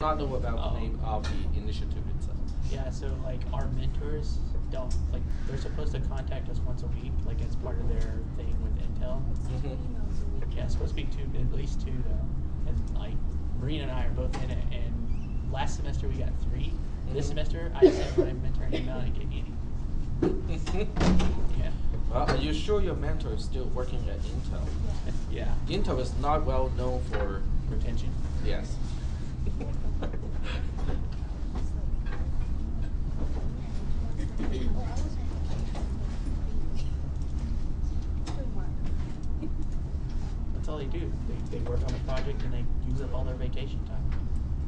Not know about the name of the initiative itself. Yeah, so like our mentors don't, like, they're supposed to contact us once a week, like as part of their thing with Intel. Yeah, it's supposed to be at least two though. And like Marina and I are both in it, and last semester we got 3. This semester I sent my mentor an email and didn't get any. Yeah. Well, are you sure your mentor is still working at Intel? Yeah. Intel is not well known for Retention. Yes. That's all they do. They work on a project and they use up all their vacation time.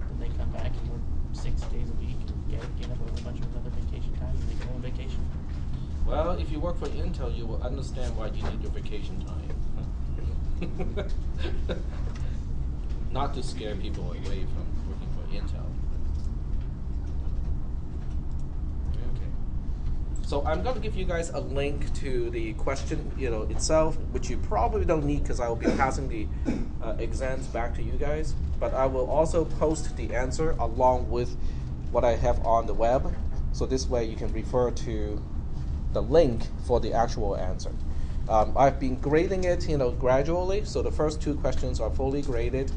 Then they come back and work 6 days a week and get up a bunch of other vacation time and they go on vacation. Well, if you work for Intel, you will understand why you need your vacation time. Not to scare people away from working for Intel. Okay. So I'm going to give you guys a link to the question, itself, which you probably don't need because I will be passing the exams back to you guys. But I will also post the answer along with what I have on the web. So this way you can refer to the link for the actual answer. I've been grading it, gradually. So the first 2 questions are fully graded.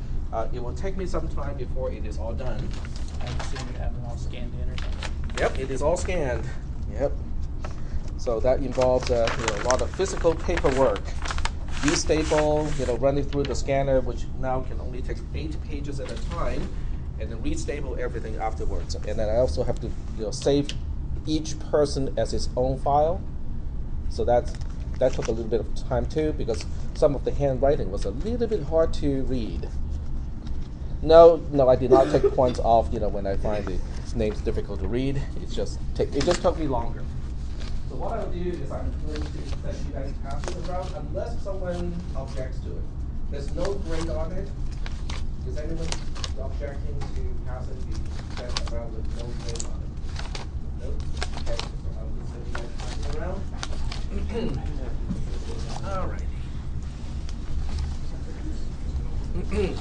It will take me some time before it is all done. I assume you have them all scanned in or something. Yep, it is all scanned. Yep. So that involves a lot of physical paperwork. Restaple, running through the scanner, which now can only take 8 pages at a time, and then restaple everything afterwards. And then I also have to save each person as its own file. So that took a little bit of time too, because some of the handwriting was a little bit hard to read. No, I did not take points off. When I find the names difficult to read, it just took me longer. So what I'll do is I'm going to let you guys pass it around unless someone objects to it. There's no grade on it. Is anyone objecting to passing the test around with no grade on it? Nope. Okay, so I'll just let you guys pass it around. Alrighty.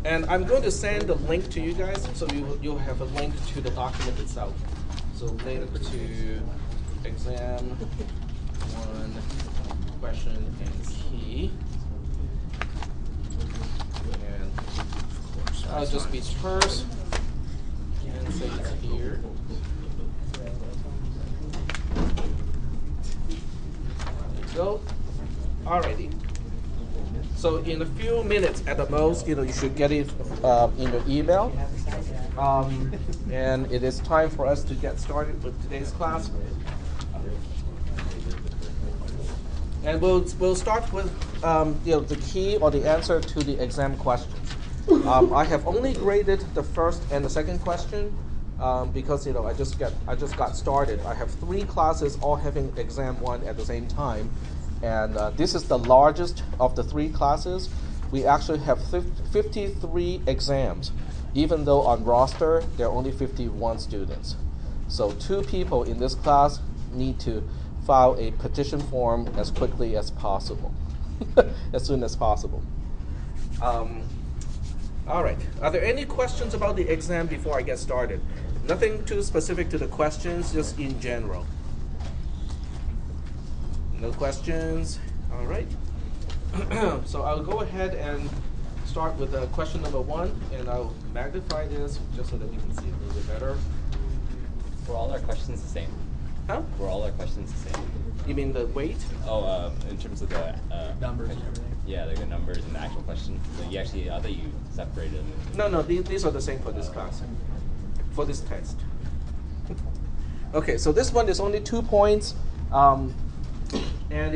And I'm going to send the link to you guys, so you'll have a link to the document itself. So link to exam 1 question and key. And I'll just be first and say it's here. There you go. Alrighty. So in a few minutes at the most, you should get it in your email. And it is time for us to get started with today's class. And we'll start with the key or the answer to the exam questions. I have only graded the first and the second question because I just got started. I have 3 classes all having exam 1 at the same time. And this is the largest of the 3 classes. We actually have 53 exams, even though on roster there are only 51 students. So 2 people in this class need to file a petition form as quickly as possible, as soon as possible. All right, are there any questions about the exam before I get started? Nothing too specific to the questions, just in general. No questions? All right. So I'll go ahead and start with question number 1, and I'll magnify this just so that we can see it a little bit better. Were all our questions the same? Huh? Were all our questions the same? You mean the weight? Oh, in terms of the Numbers and everything. Yeah, the numbers and the actual question. So you actually, I thought you separated them. No, these are the same for this class, for this test. Okay, so this one is only 2 points. And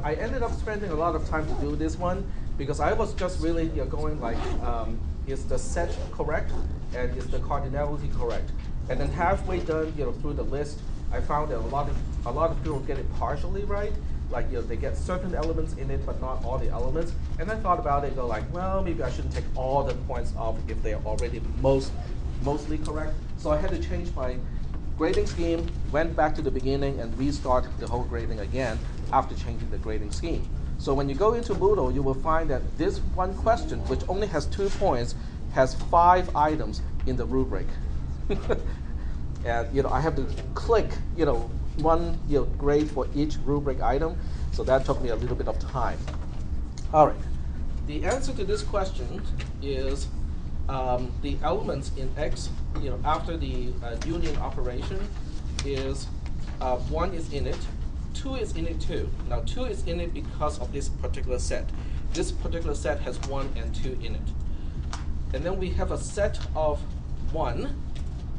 I ended up spending a lot of time to do this one because I was just really going like, is the set correct and is the cardinality correct? And then halfway done, through the list, I found that a lot of people get it partially right. Like they get certain elements in it, but not all the elements. And I thought about it, go like, well, maybe I shouldn't take all the points off if they are already mostly correct. So I had to change my grading scheme, went back to the beginning and restart the whole grading again after changing the grading scheme. So when you go into Moodle, you will find that this one question, which only has 2 points, has 5 items in the rubric. And I have to click one grade for each rubric item, so that took me a little bit of time. All right, the answer to this question is the elements in X, after the union operation, is 1 is in it, 2 is in it too. Now 2 is in it because of this particular set. This particular set has 1 and 2 in it. And then we have a set of 1,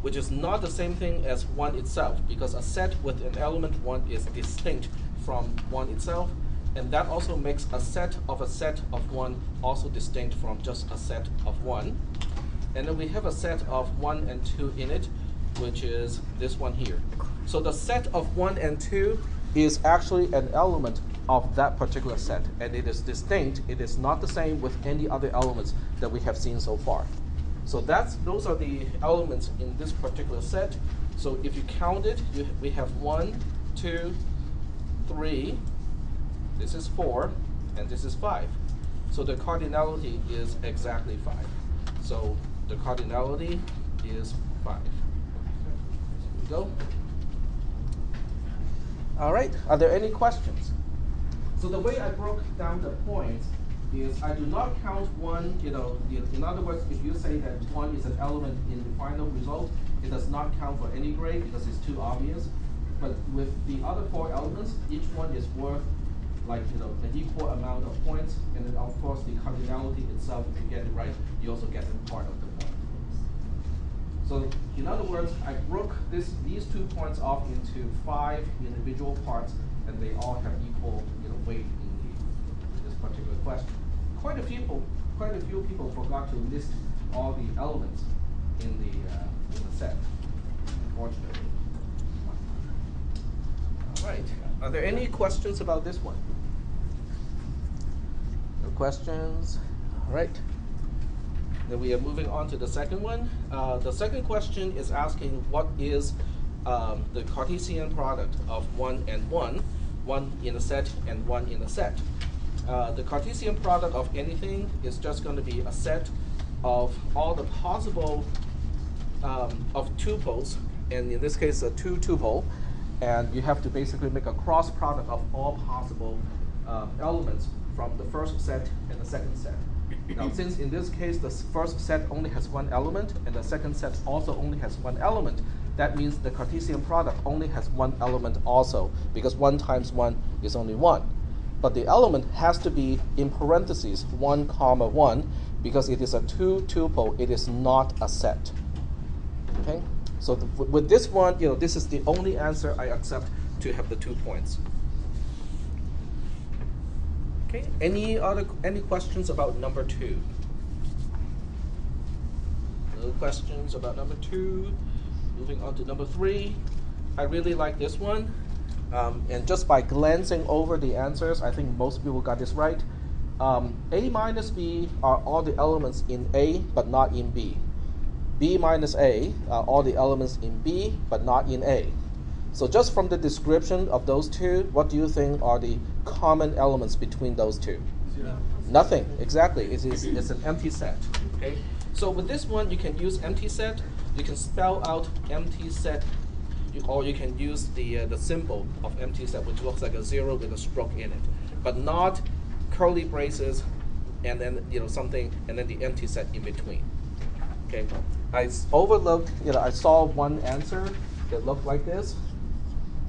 which is not the same thing as 1 itself, because a set with an element 1 is distinct from 1 itself, and that also makes a set of 1 also distinct from just a set of 1. And then we have a set of 1 and 2 in it, which is this one here. So the set of 1 and 2 is actually an element of that particular set, and it is distinct. It is not the same with any other elements that we have seen so far. So those are the elements in this particular set. So if you count it, we have 1, 2, 3, this is 4, and this is 5. So the cardinality is exactly 5. So the cardinality is 5. Here we go. All right, are there any questions? So the way I broke down the points is I do not count 1, in other words, if you say that 1 is an element in the final result, it does not count for any grade because it's too obvious. But with the other 4 elements, each one is worth an equal amount of points, and then of course the cardinality itself, if you get it right, you also get a part of the point. So in other words, I broke these 2 points off into 5 individual parts, and they all have equal weight in this particular question. Quite a few people forgot to list all the elements in the set, unfortunately. All right. Are there any questions about this one? No questions? All right. Then we are moving on to the second one. The second question is asking what is the Cartesian product of 1 and 1, 1 in a set and 1 in a set. The Cartesian product of anything is just going to be a set of all the possible of tuples, and in this case a 2 tuple, and you have to basically make a cross product of all possible elements from the first set and the second set. Now, since in this case the first set only has 1 element and the second set also only has 1 element, that means the Cartesian product only has 1 element also, because 1 times 1 is only 1. But the element has to be in parentheses 1 comma 1, because it is a 2 tuple, it is not a set. Okay? So with this one, this is the only answer I accept to have the 2 points. Okay, any questions about number 2? No questions about number 2. Moving on to number 3. I really like this one. And just by glancing over the answers, I think most people got this right. A minus B are all the elements in A, but not in B. B minus A are all the elements in B, but not in A. So just from the description of those two, what do you think are the common elements between those two? 0. Nothing, exactly. It's an empty set. Okay. So with this one, you can use empty set. You can spell out empty set, or you can use the symbol of empty set, which looks like a 0 with a stroke in it, but not curly braces and then something and then the empty set in between. Okay. I overlooked. I saw one answer that looked like this.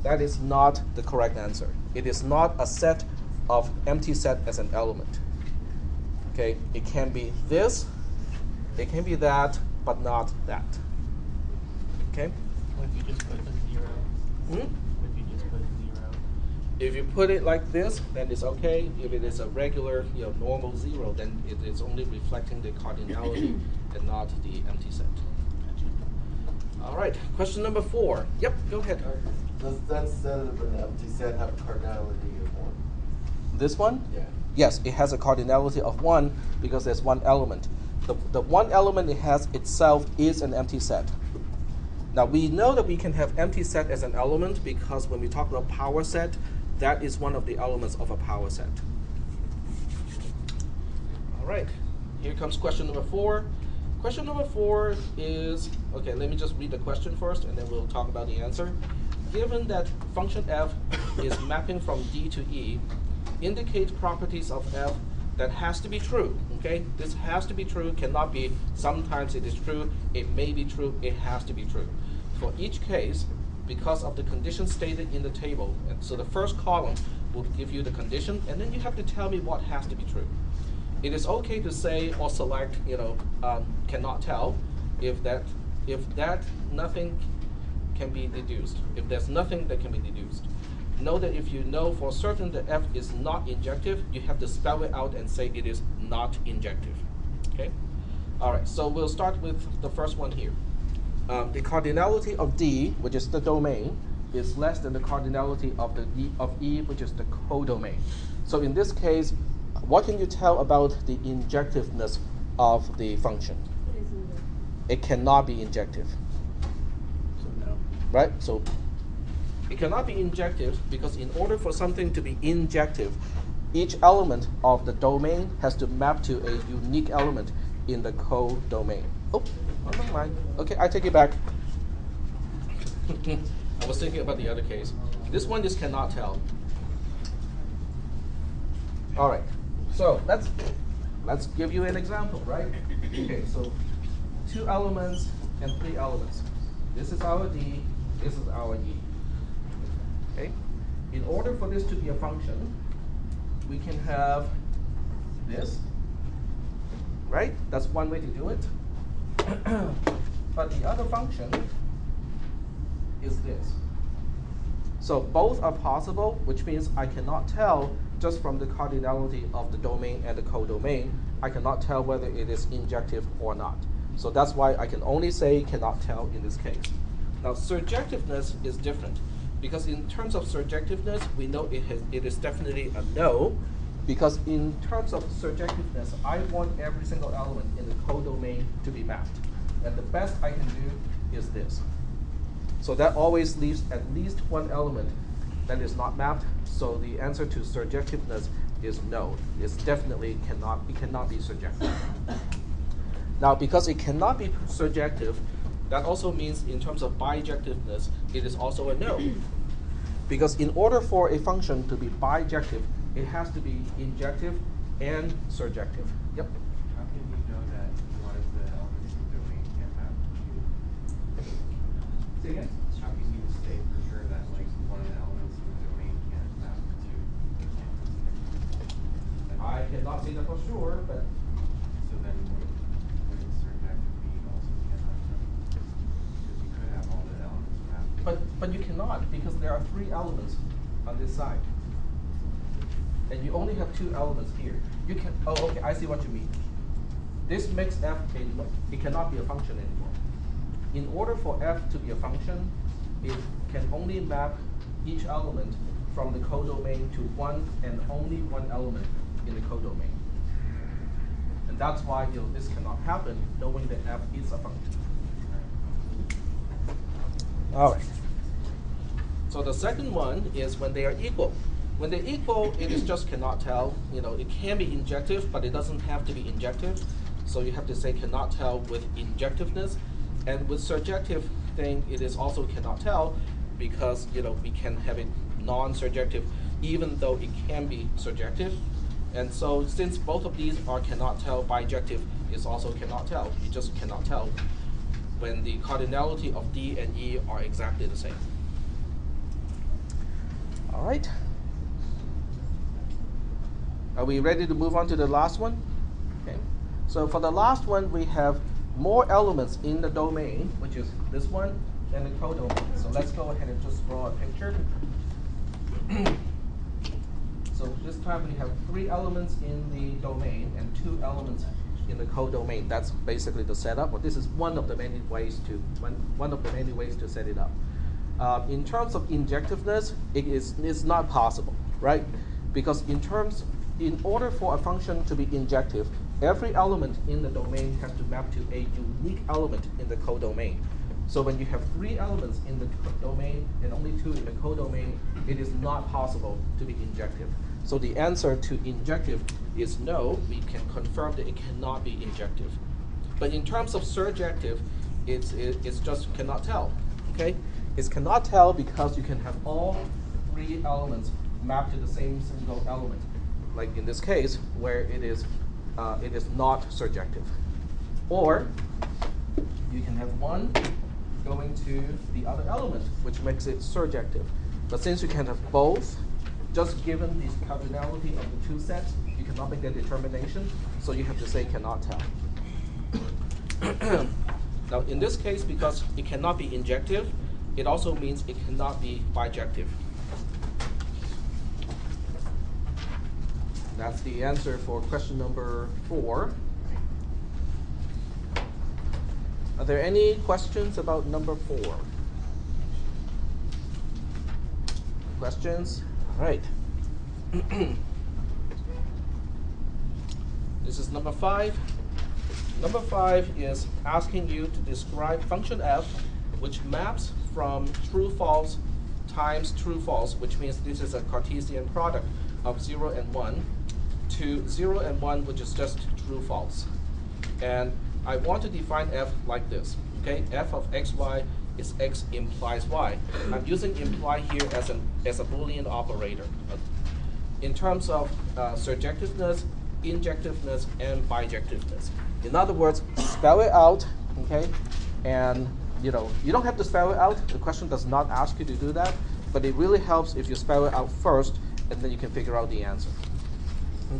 That is not the correct answer. It is not a set of empty set as an element. Okay, it can be this, it can be that, but not that. Okay? What if you just put a 0? What if you just put 0? If you put it like this, then it's okay. If it is a regular, normal 0, then it is only reflecting the cardinality and not the empty set. All right, question number 4. Yep, go ahead. Does that set of an empty set have a cardinality of 1? This one? Yeah. Yes, it has a cardinality of 1 because there's 1 element. The 1 element it has itself is an empty set. Now we know that we can have empty set as an element because when we talk about power set, that is one of the elements of a power set. All right, here comes question number 4. Question number 4 is, okay, let me just read the question first and then we'll talk about the answer. Given that function f is mapping from D to E, indicate properties of f that has to be true, okay? This has to be true, cannot be sometimes it is true, it may be true, it has to be true. For each case, because of the condition stated in the table, and so the first column will give you the condition, and then you have to tell me what has to be true. It is okay to say or select, cannot tell, if that nothing can be deduced. If there's nothing that can be deduced. Know that if you know for certain that f is not injective, you have to spell it out and say it is not injective. Okay? All right, so we'll start with the first one here. The cardinality of D, which is the domain, is less than the cardinality of E, which is the codomain. So in this case, what can you tell about the injectiveness of the function? It cannot be injective. So no. Right? So it cannot be injective because in order for something to be injective, each element of the domain has to map to a unique element in the codomain. Oh, never mind. Okay, I take it back. I was thinking about the other case. This one just cannot tell. All right. So let's give you an example, right? Okay, so 2 elements and 3 elements. This is our D, this is our E. Okay? In order for this to be a function, we can have this, right? That's one way to do it. But the other function is this. So both are possible, which means I cannot tell just from the cardinality of the domain and the codomain, I cannot tell whether it is injective or not. So that's why I can only say cannot tell in this case. Now surjectiveness is different, because in terms of surjectiveness, we know it is definitely a no, because in terms of surjectiveness, I want every single element in the codomain to be mapped. And the best I can do is this. So that always leaves at least one element that is not mapped. So the answer to surjectiveness is no. It cannot be surjective. Now, because it cannot be surjective, that also means in terms of bijectiveness, it is also a no. Because in order for a function to be bijective, it has to be injective and surjective. Yep. How can you know that one of the elements in the domain can't map to? Say again? How can you say for sure that like one of the elements in the domain can't map to? I cannot say that for sure, but So then would surjective be also cannot map? Because you could have all the elements mapped. but you cannot, because there are 3 elements on this side. And you only have 2 elements here. You can, oh, okay, I see what you mean. This makes f it cannot be a function anymore. In order for f to be a function, it can only map each element from the codomain to one and only one element in the codomain. And that's why this cannot happen, knowing that f is a function. All right. So the second one is when they are equal. When they're equal, it is just cannot tell. It can be injective, but it doesn't have to be injective. So you have to say cannot tell with injectiveness. And with surjective thing, it is also cannot tell because we can have it non-surjective, even though it can be surjective. And so since both of these are cannot tell, bijective is also cannot tell. You just cannot tell when the cardinality of D and E are exactly the same. All right. Are we ready to move on to the last one? Okay. So for the last one, we have more elements in the domain, which is this one and the codomain. So let's go ahead and just draw a picture. So this time we have 3 elements in the domain and 2 elements in the codomain. That's basically the setup. But this is one of the many ways to set it up. In terms of injectiveness, it's not possible, right? Because in order for a function to be injective, every element in the domain has to map to a unique element in the codomain. So when you have 3 elements in the domain and only 2 in the codomain, it is not possible to be injective. So the answer to injective is no. We can confirm that it cannot be injective. But in terms of surjective, it's just cannot tell. Okay, it cannot tell because you can have all three elements mapped to the same single element, like in this case where it is not surjective, or you can have one going to the other element, which makes it surjective. But since you can have both, just given the cardinality of the two sets, you cannot make that determination, so you have to say cannot tell. Now, in this case, because it cannot be injective, it also means it cannot be bijective. That's the answer for question number 4. Are there any questions about number 4? Questions? All right. This is number 5. Number 5 is asking you to describe function f, which maps from true false times true false, which means this is a Cartesian product of 0 and 1, to 0 and 1, which is just true false. And I want to define f like this. Okay, f of xy is x implies y. I'm using imply here as a Boolean operator. In terms of surjectiveness, injectiveness, and bijectiveness. In other words, spell it out, okay? And you don't have to spell it out. The question does not ask you to do that, but it really helps if you spell it out first, and then you can figure out the answer.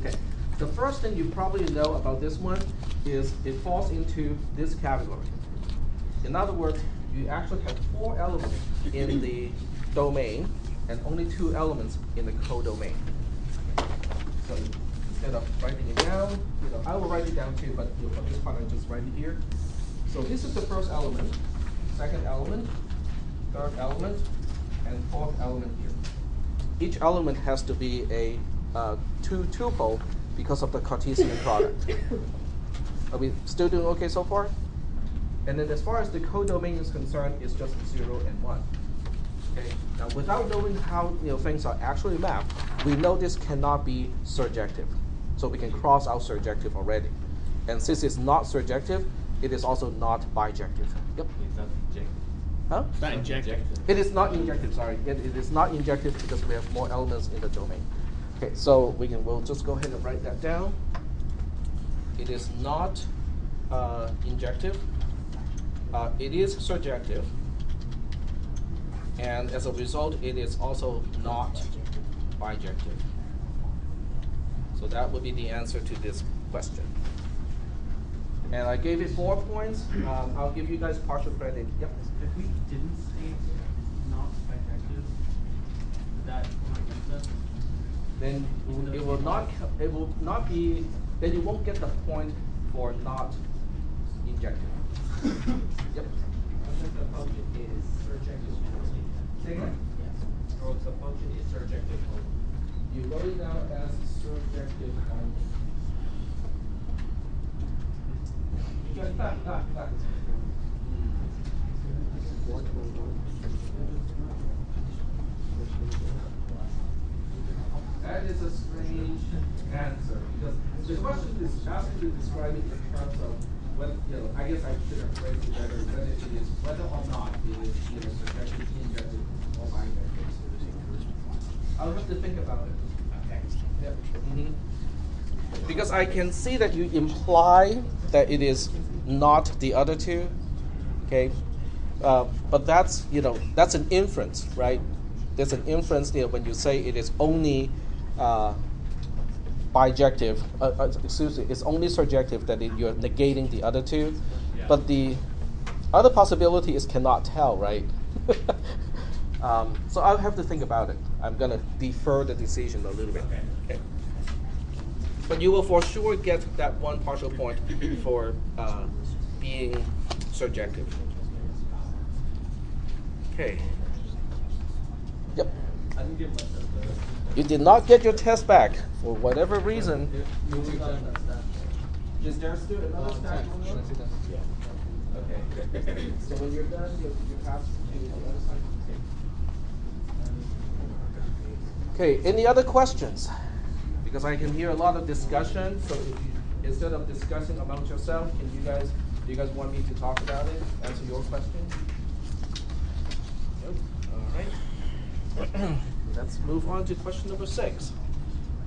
Okay. The first thing you probably know about this one is it falls into this category. In other words, you actually have 4 elements in the domain and only 2 elements in the codomain. So instead of writing it down, I will write it down too, but for this part, I just write it here. So this is the first element, second element, third element, and fourth element here. Each element has to be a 2-tuple because of the Cartesian product. Are we still doing okay so far? And then as far as the codomain is concerned, it's just 0 and 1. Okay. Now, without knowing how things are actually mapped, we know this cannot be surjective. So we can cross out surjective already. And since it's not surjective, it is also not bijective. Yep. It's not injective. Huh? It's not injective. It is not injective, sorry. It is not injective because we have more elements in the domain. Okay, so we'll just go ahead and write that down. It is not injective. It is surjective. And as a result, it is also not bijective. So that would be the answer to this question. And I gave it 4 points. I'll give you guys partial credit. Yep. If we didn't say not bijective, would that not use that? Then it will not be, then you won't get the point for not injective. Yep. The function is surjective only. Say again? Yes. Or the function is surjective only. You wrote it down as surjective only. That is a strange answer because the question is asking to describe it in terms of whether, I guess I should have phrased it better, whether or not it is either surjective, injective, or bijective. I'll have to think about it. Okay. Yep. Because I can see that you imply that it is not the other two, okay? But that's that's an inference, right? There's an inference there when you say it is only bijective. Excuse me, it's only surjective that you're negating the other two. Yeah. But the other possibility is cannot tell, right? So I'll have to think about it. I'm gonna defer the decision a little bit. Okay. But you will for sure get that 1 partial point for being surjective. Okay. Yep. I didn't get my test back. You did not get your test back for whatever reason. Is there still another stack going on? Yeah. Okay. So when you're done, you pass to the other side. Okay. Any other questions? Because I can hear a lot of discussion. So if you, instead of discussing amongst yourself, can you guys Do you guys want me to talk about it? Answer your question? Nope. All right. Let's move on to question number 6.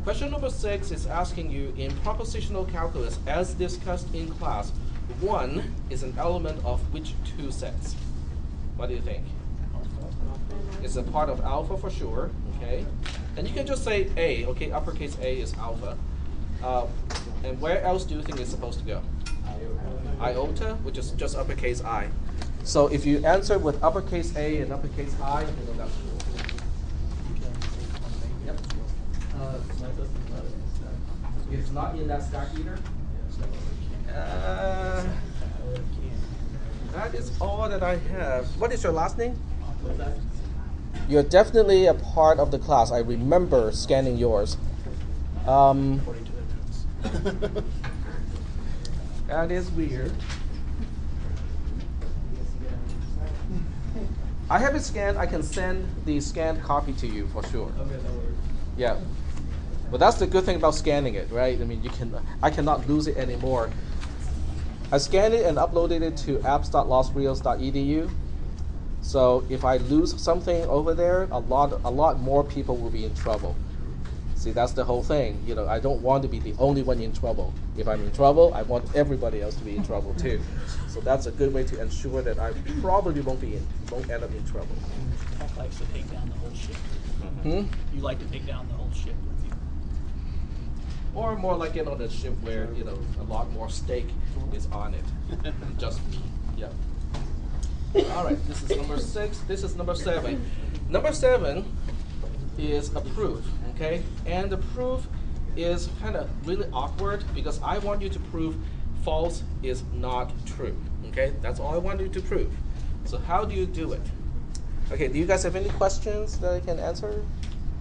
Question number 6 is asking you, in propositional calculus, as discussed in class, 1 is an element of which 2 sets? What do you think? It's a part of alpha for sure, okay? And you can just say A, okay? Uppercase A is alpha. And where else do you think it's supposed to go? Iota, which is just uppercase I. So if you answer with uppercase A and uppercase I, you know that's cool. Yep. It's not in that stack either? That is all that I have. What is your last name? You're definitely a part of the class. I remember scanning yours. According to the notes. That is weird. I have it scanned. I can send the scanned copy to you for sure. Okay, that works. Yeah. But that's the good thing about scanning it, right? I mean, I cannot lose it anymore. I scanned it and uploaded it to apps.lostreels.edu. So if I lose something over there, a lot more people will be in trouble. See, that's the whole thing. You know, I don't want to be the only one in trouble. If I'm in trouble, I want everybody else to be in trouble too. So that's a good way to ensure that I probably won't end up in trouble. Tech likes to take down the whole ship. Hmm? You like to take down the whole ship with you. Or more like it on a ship where, you know, a lot more stake is on it. Just, yeah. All right, this is number 6. This is number 7. Number 7 is a proof, okay? And the proof is kind of really awkward because I want you to prove false is not true, okay? That's all I want you to prove. So how do you do it? Okay, do you guys have any questions that I can answer?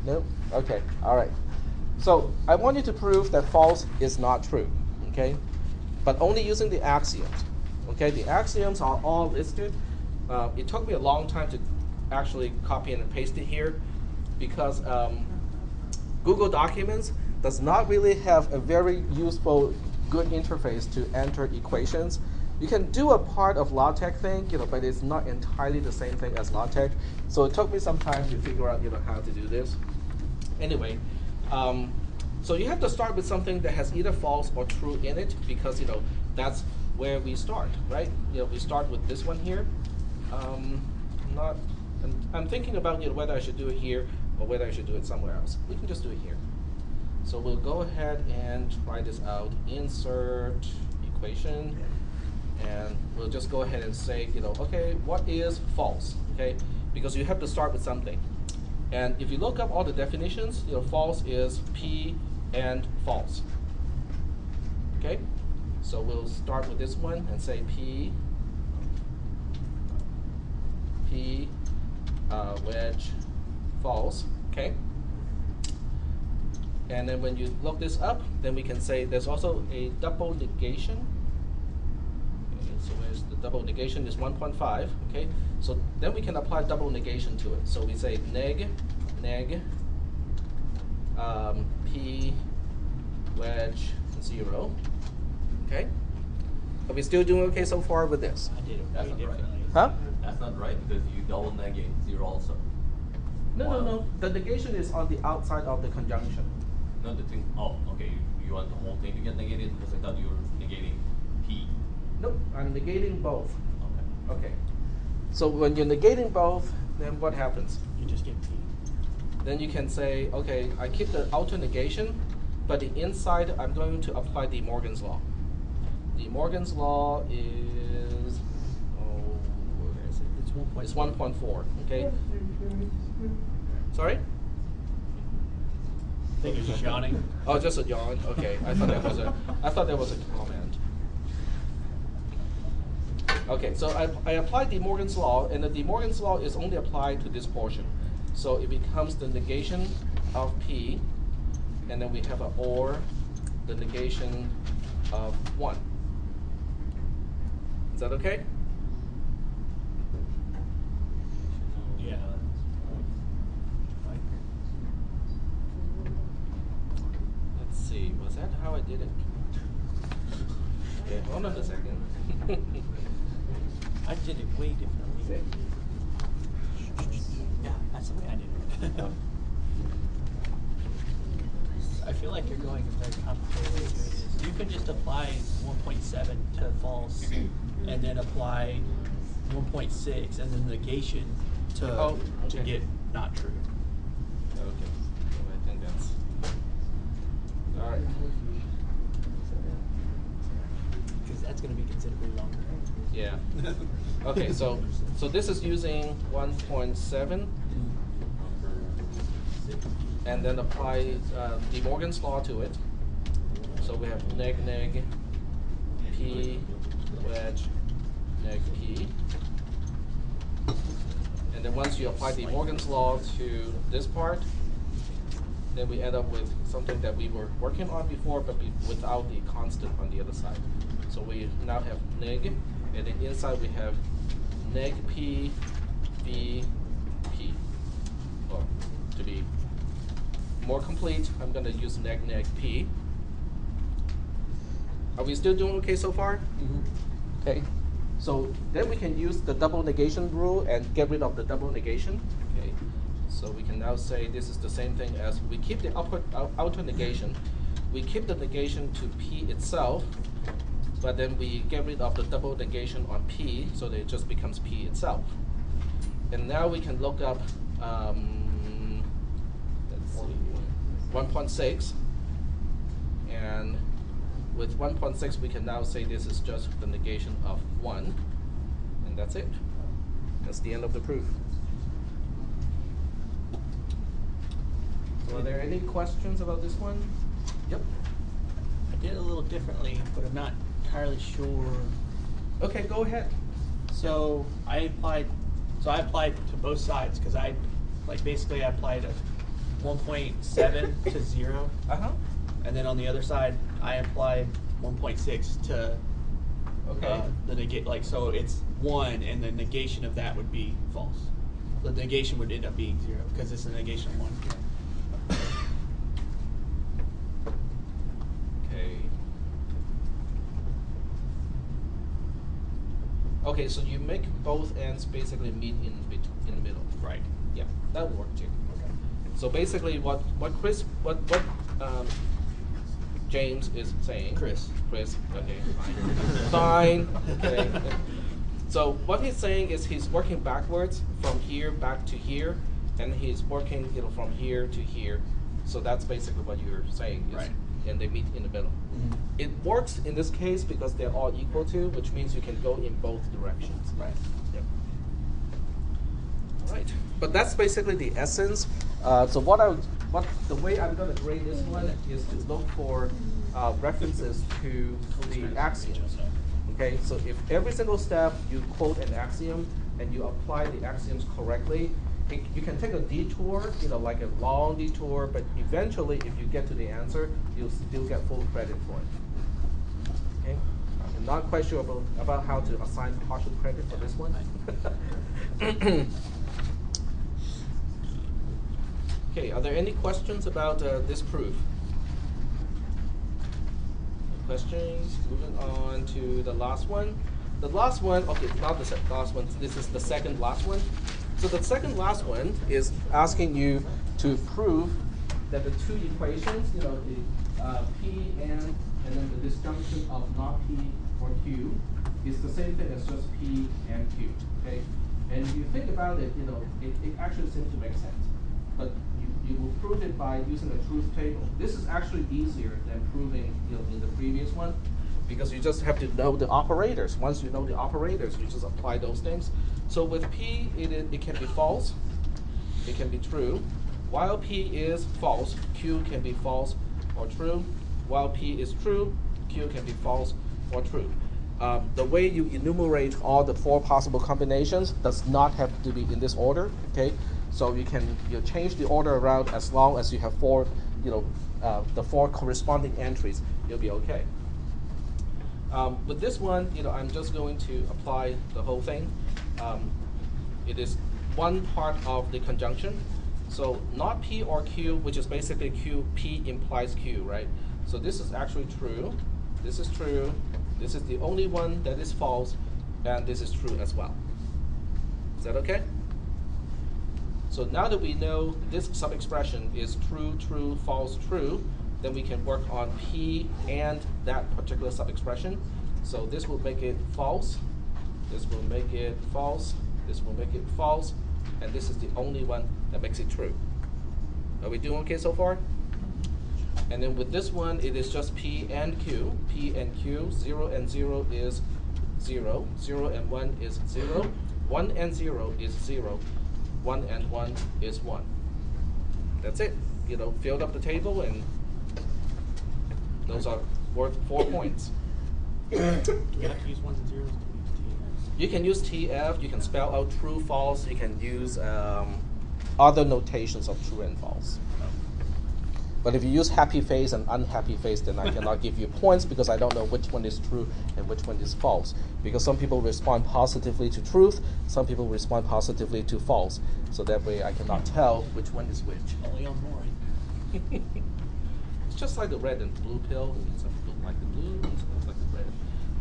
No? Okay, all right. So I want you to prove that false is not true, okay? But only using the axioms, okay? The axioms are all listed. It took me a long time to actually copy and paste it here because Google Documents does not really have a very useful, good interface to enter equations. You can do a part of LaTeX thing, you know, but it's not entirely the same thing as LaTeX. So it took me some time to figure out, you know, how to do this. Anyway, so you have to start with something that has either false or true in it because, you know, that's where we start, right? You know, we start with this one here. I'm thinking about, you know, whether I should do it here or whether I should do it somewhere else. We can just do it here. So we'll go ahead and try this out. Insert equation, and we'll just go ahead and say, you know, okay, what is false? Okay, because you have to start with something. And if you look up all the definitions, you know, false is P and false. Okay, so we'll start with this one and say P wedge false. Okay. And then when you look this up, then we can say there's also a double negation. Okay, so where's the double negation is 1.5. Okay, so then we can apply double negation to it. So we say neg P wedge 0. Okay, are we still doing okay so far with this? I did it That's way not right. differently. Huh? That's not right because you double negate 0 also. No. The negation is on the outside of the conjunction. No, the thing. Oh, okay. You want the whole thing to get negated because I thought you were negating P. Nope, I'm negating both. Okay. Okay. So when you're negating both, then what happens? You just get P. Then you can say, okay, I keep the outer negation, but the inside I'm going to apply De Morgan's law. De Morgan's law is, where is it? It's 1.4. It's 1.4. Okay. Sorry? I think you're just yawning. Oh, just a yawn. Okay, I thought that was a comment. Okay, so I applied De Morgan's law, and the De Morgan's law is only applied to this portion. So it becomes the negation of P, and then we have a or the negation of 1. Is that okay? Yeah. Let's see, was that how I did it? Okay, hold on a second. I did it way differently. Yeah, that's the way I did it. I feel like you're going a very complicated way of doing this. You can just apply 1.7 to false, and then apply 1.6 and then negation to okay. get not true. Okay, so I think that's all right. Because that's going to be considerably longer. Yeah. Okay, so this is using 1.7, and then apply De Morgan's law to it. So we have neg p wedge neg p, and then once you apply De Morgan's law to this part, then we end up with something that we were working on before, but without the constant on the other side. So we now have neg, and then inside we have neg p v p. Well, to be more complete, I'm going to use neg p. Are we still doing okay so far? Mm-hmm. Okay. So then we can use the double negation rule and get rid of the double negation. Okay. So we can now say this is the same thing as we keep the outer negation. We keep the negation to p itself, but then we get rid of the double negation on p, so that it just becomes p itself. And now we can look up, let's see, 1.6, and with 1.6 we can now say this is just the negation of 1, and that's it. That's the end of the proof. So are there any questions about this one? Yep. I did it a little differently, but I'm not entirely sure. Okay, go ahead. So I applied to both sides because I basically I applied a 1.7 to 0, and then on the other side I applied 1.6 to the negate. So it's 1, and the negation of that would be false. The negation would end up being 0 because it's a negation of 1. Okay, so you make both ends basically meet in the middle. Right. Yeah, that would work too. Okay. So basically, what James is saying. Chris. Okay, fine. Fine. Okay. So what he's saying is he's working backwards from here back to here, and he's working from here to here. So that's basically what you're saying. Is, right. And they meet in the middle. Mm-hmm. It works in this case because they're all equal to, which means you can go in both directions. Right. Yep. All right. But that's basically the essence. So the way I'm going to grade this one is to look for references to the axioms. Okay. So if every single step you quote an axiom and you apply the axioms correctly, you can take a detour, like a long detour, but eventually if you get to the answer, you'll still get full credit for it. Okay? I'm not quite sure about how to assign partial credit for this one. Okay, are there any questions about this proof? No questions? Moving on to the last one. The last one, okay, not the last one, this is the second last one. So the second last one is asking you to prove that the two equations, the P and then the disjunction of not P or Q is the same thing as just P and Q, okay? And if you think about it, it actually seems to make sense. But you will prove it by using a truth table. This is actually easier than proving in the previous one, because you just have to know the operators. Once you know the operators, you just apply those things. So with P, it can be false, it can be true. While P is false, Q can be false or true. While P is true, Q can be false or true. The way you enumerate all the 4 possible combinations does not have to be in this order, okay? So you can change the order around as long as you have 4, the 4 corresponding entries, you'll be okay. With this one, I'm just going to apply the whole thing. It is one part of the conjunction. So not P or Q, which is basically Q, P implies Q, right? So this is actually true. This is true. This is the only one that is false, and this is true as well. Is that okay? So now that we know this sub-expression is true, true, false, true, then we can work on P and that particular sub-expression. So this will make it false, this will make it false, this will make it false, and this is the only one that makes it true. Are we doing okay so far? And then with this one, it is just P and Q. P and Q, 0 and 0 is 0. 0 and 1 is 0. 1 and 0 is 0. 1 and 1 is 1. That's it. You know, filled up the table, and those are worth 4 points. Do you have to use 1s and 0s? You can use TF, you can spell out true, false, you can use other notations of true and false. But if you use happy face and unhappy face, then I cannot give you points because I don't know which one is true and which one is false. Because some people respond positively to truth, some people respond positively to false. So that way I cannot tell which one is which. Only on Maury. It's just like the red and blue pill. Some people like the blue, some people like the red.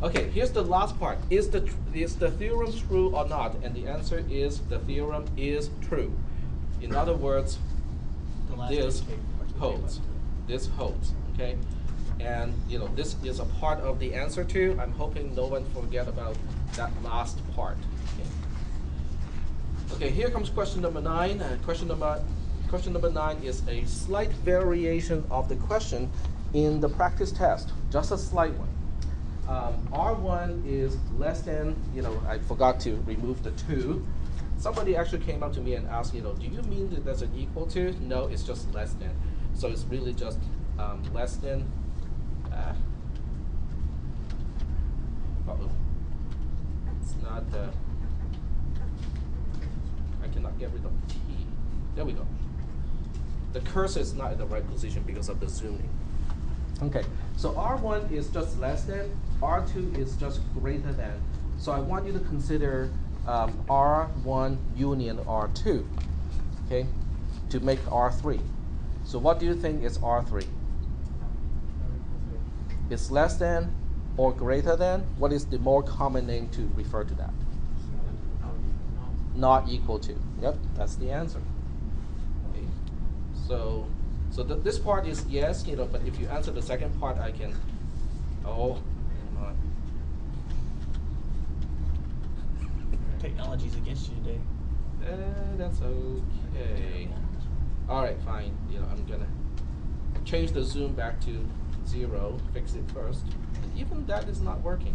Okay, here's the last part. Is the theorem true or not? And the answer is the theorem is true. In other words, this holds. This holds, okay? And you know, this is a part of the answer too. I'm hoping no one forget about that last part. Okay, here comes question number 9. Question number 9 is a slight variation of the question in the practice test, just a slight one. R1 is less than, you know, I forgot to remove the 2. Somebody actually came up to me and asked, you know, do you mean that there's an equal to? No, it's just less than. So it's really just less than. It's not. I cannot get rid of T. There we go. The cursor is not in the right position because of the zooming. Okay, so R1 is just less than, R2 is just greater than. So I want you to consider R1 union R2, okay, to make R3. So what do you think is R3? It's less than or greater than? What is the more common name to refer to that? Not equal to. Yep, that's the answer. Okay. So this part is yes, you know, but if you answer the second part, I can. Oh, come on. Technology's against you today. That's okay. All right, fine. You know, I'm gonna change the zoom back to 0. Fix it first. And even that is not working.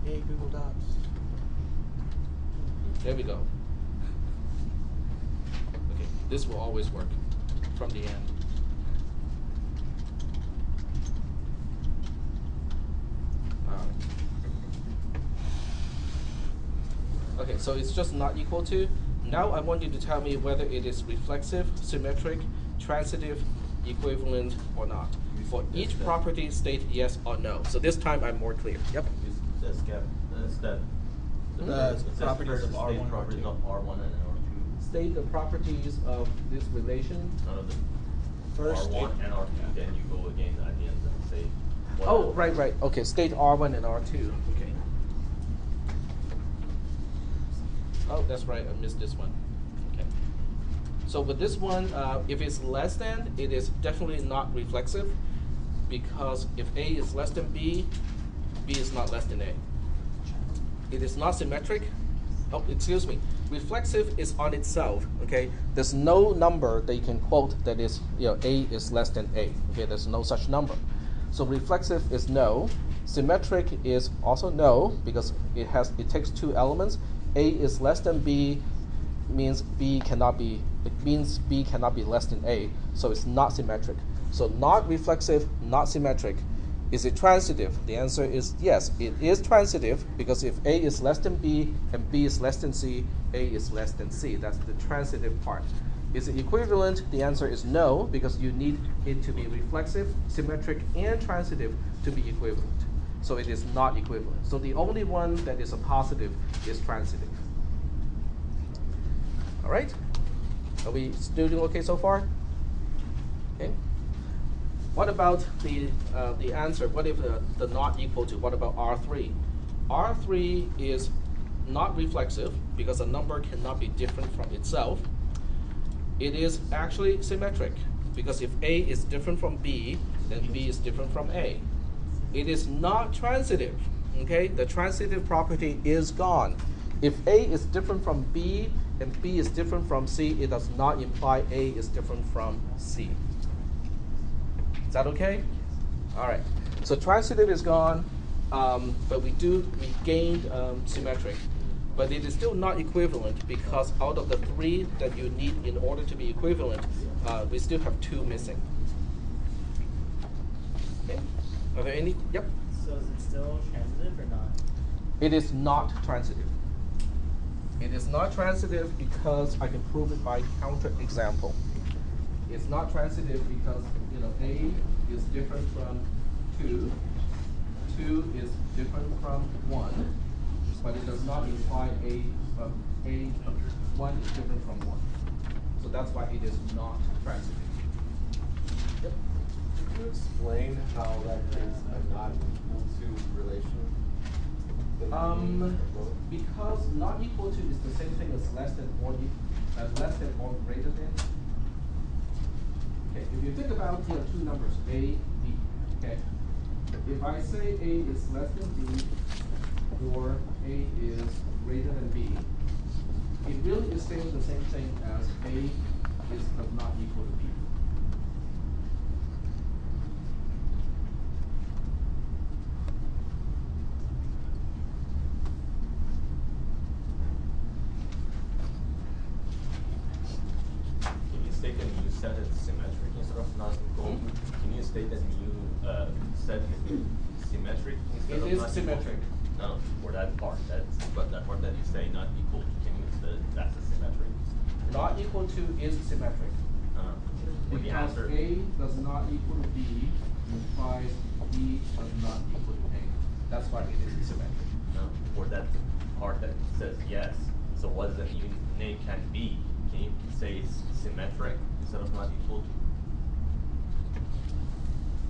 Yay, Google Docs. There we go. Okay, this will always work from the end. Okay, so it's just not equal to. Now I want you to tell me whether it is reflexive, symmetric, transitive, equivalent, or not. For each property, state yes or no. So this time I'm more clear. Yep. The properties of R1 and properties R2. of R1 and R2. State the properties of this relation. None of them. First. R1 and R2, then you go again at the end and say. Oh, right. Okay, state R1 and R2. Okay. Oh, that's right. I missed this one. Okay. So with this one, if it's less than, it is definitely not reflexive, because if A is less than B, B is not less than A. It is not symmetric. Oh, excuse me. Reflexive is on itself. Okay. There's no number that you can quote that is, you know, A is less than A. Okay. There's no such number. So reflexive is no. Symmetric is also no, because it takes 2 elements. A is less than B means B cannot be less than A, so it's not symmetric. So not reflexive, not symmetric. Is it transitive? The answer is yes, it is transitive, because if A is less than B and B is less than C, A is less than C. That's the transitive part. Is it equivalent? The answer is no, because you need it to be reflexive, symmetric, and transitive to be equivalent. So it is not equivalent. So the only one that is a positive is transitive. All right? Are we still doing okay so far? Okay. What about the answer? What if the not equal to? What about R3? R3 is not reflexive because a number cannot be different from itself. It is actually symmetric because if A is different from B, then B is different from A. It is not transitive. Okay, the transitive property is gone. If A is different from B and B is different from C, it does not imply A is different from C. Is that okay? All right. So transitive is gone, but we gained symmetric. But it is still not equivalent because out of the 3 that you need in order to be equivalent, we still have 2 missing. Okay. Are there any? Yep. So is it still transitive or not? It is not transitive. It is not transitive because I can prove it by counterexample. It's not transitive because A is different from 2. 2 is different from 1, but it does not imply 1 is different from 1. So that's why it is not transitive. Yep. Could you explain how that is a not equal to relation? Because not equal to is the same thing as less than or greater than. Okay, if you think about 2 numbers, A, B, okay. If I say A is less than B or A is greater than B, it really is saying the same thing as A is not equal to B. Can you state that you set it symmetric instead of not equal? Can you state that you set it symmetric instead It of is not symmetric. equal? No, for that part. But that part that you say not equal, can you say that's a symmetric? Not equal to is symmetric. With the Because answer. A does not equal to B implies B does not equal to A. That's why it is symmetric. No, for that part that says yes. So what does the name can be? Can you say it's symmetric instead of not equal to?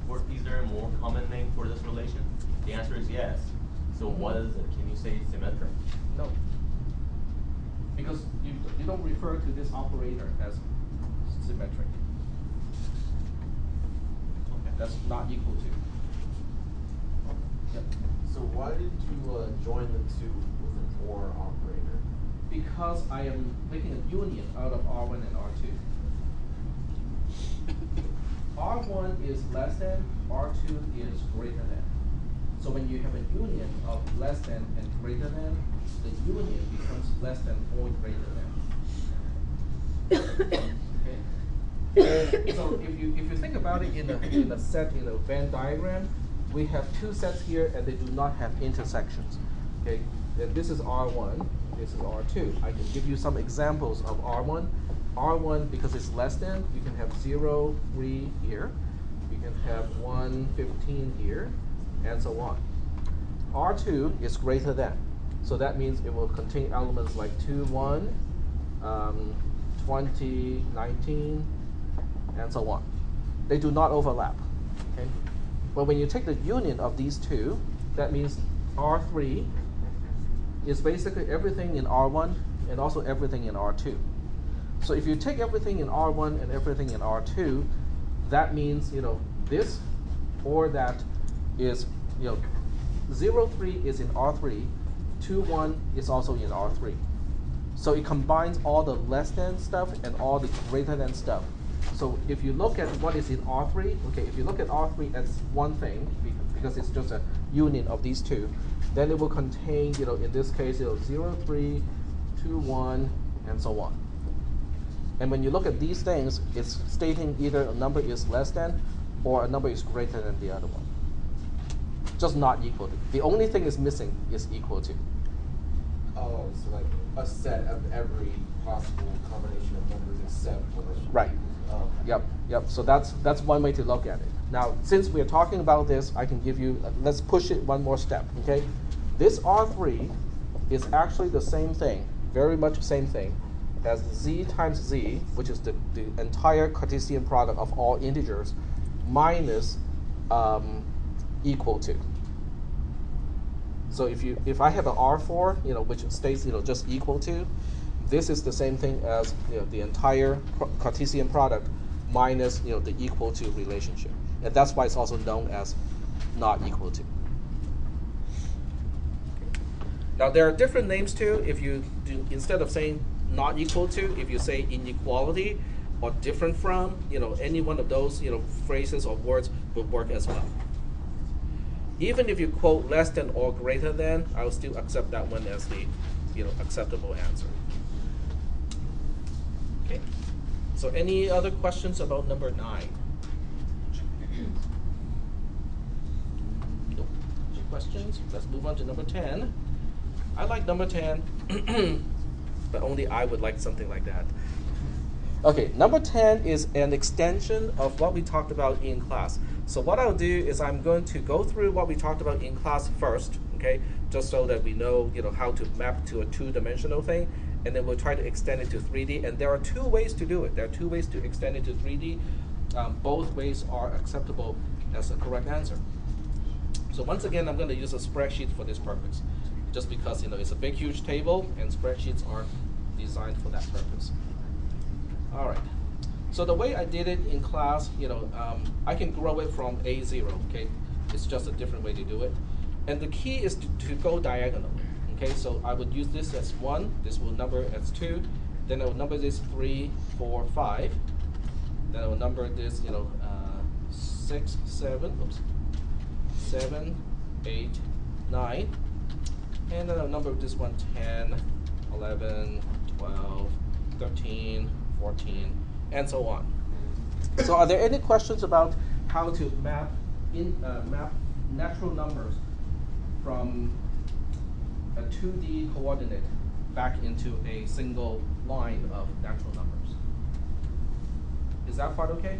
Or is there a more common name for this relation? The answer is yes. So what is it? Can you say it's symmetric? No. Because you don't refer to this operator as symmetric. Okay. That's not equal to. Yep. So why did you join the 2 with an OR operator? Because I am making a union out of R1 and R2. R1 is less than, R2 is greater than. So when you have a union of less than and greater than, the union becomes less than or greater than. Okay. So if you think about it in a set in a Venn diagram, we have 2 sets here and they do not have intersections. Okay. And this is R1. This is R2. I can give you some examples of R1. R1, because it's less than, you can have 0, 3 here. You can have 1, 15 here, and so on. R2 is greater than. So that means it will contain elements like 2, 1, 20, 19, and so on. They do not overlap. Okay? But when you take the union of these 2, that means R3 is basically everything in R1 and also everything in R2. So if you take everything in R1 and everything in R2, that means this or that is 0, 3 is in R3, 2, 1 is also in R3. So it combines all the less than stuff and all the greater than stuff. So if you look at what is in R3, okay, if you look at R3 as one thing, because it's just a union of these 2, then it will contain, in this case, 0, 3, 2, 1, and so on. And when you look at these things, it's stating either a number is less than or a number is greater than the other one. Just not equal to. The only thing is missing is equal to. Oh, so like a set of every possible combination of numbers except for Right. Oh. Yep. So that's one way to look at it. Now, since we're talking about this, I can give you, let's push it one more step, okay? This R3 is actually the same thing, very much the same thing, as z times z, which is the entire Cartesian product of all integers, minus equal to. So if I have an R4, which states just equal to, this is the same thing as the entire Cartesian product minus the equal to relationship, and that's why it's also known as not equal to. Now there are different names too. If you do, instead of saying not equal to, if you say inequality or different from, any one of those phrases or words would work as well. Even if you quote less than or greater than, I will still accept that one as the acceptable answer. Okay. So any other questions about number 9? Nope. Any questions? Let's move on to number 10. I like number 10, but only I would like something like that. Okay, number 10 is an extension of what we talked about in class. So what I'll do is I'm going to go through what we talked about in class first, okay, just so that we know, how to map to a two-dimensional thing, and then we'll try to extend it to 3D. And there are 2 ways to do it. There are 2 ways to extend it to 3D. Both ways are acceptable as a correct answer. So once again, I'm going to use a spreadsheet for this purpose, just because it's a big, huge table, and spreadsheets are designed for that purpose. All right. So the way I did it in class, I can grow it from A0. Okay, it's just a different way to do it, and the key is to go diagonal. Okay, so I would use this as 1. This will number as 2. Then I will number this 3, 4, 5. Then I will number this 6, 7. Oops. 7, 8, 9. And then I'll number this one 10, 11, 12, 13, 14, and so on. So are there any questions about how to map natural numbers from a 2D coordinate back into a single line of natural numbers? Is that part okay?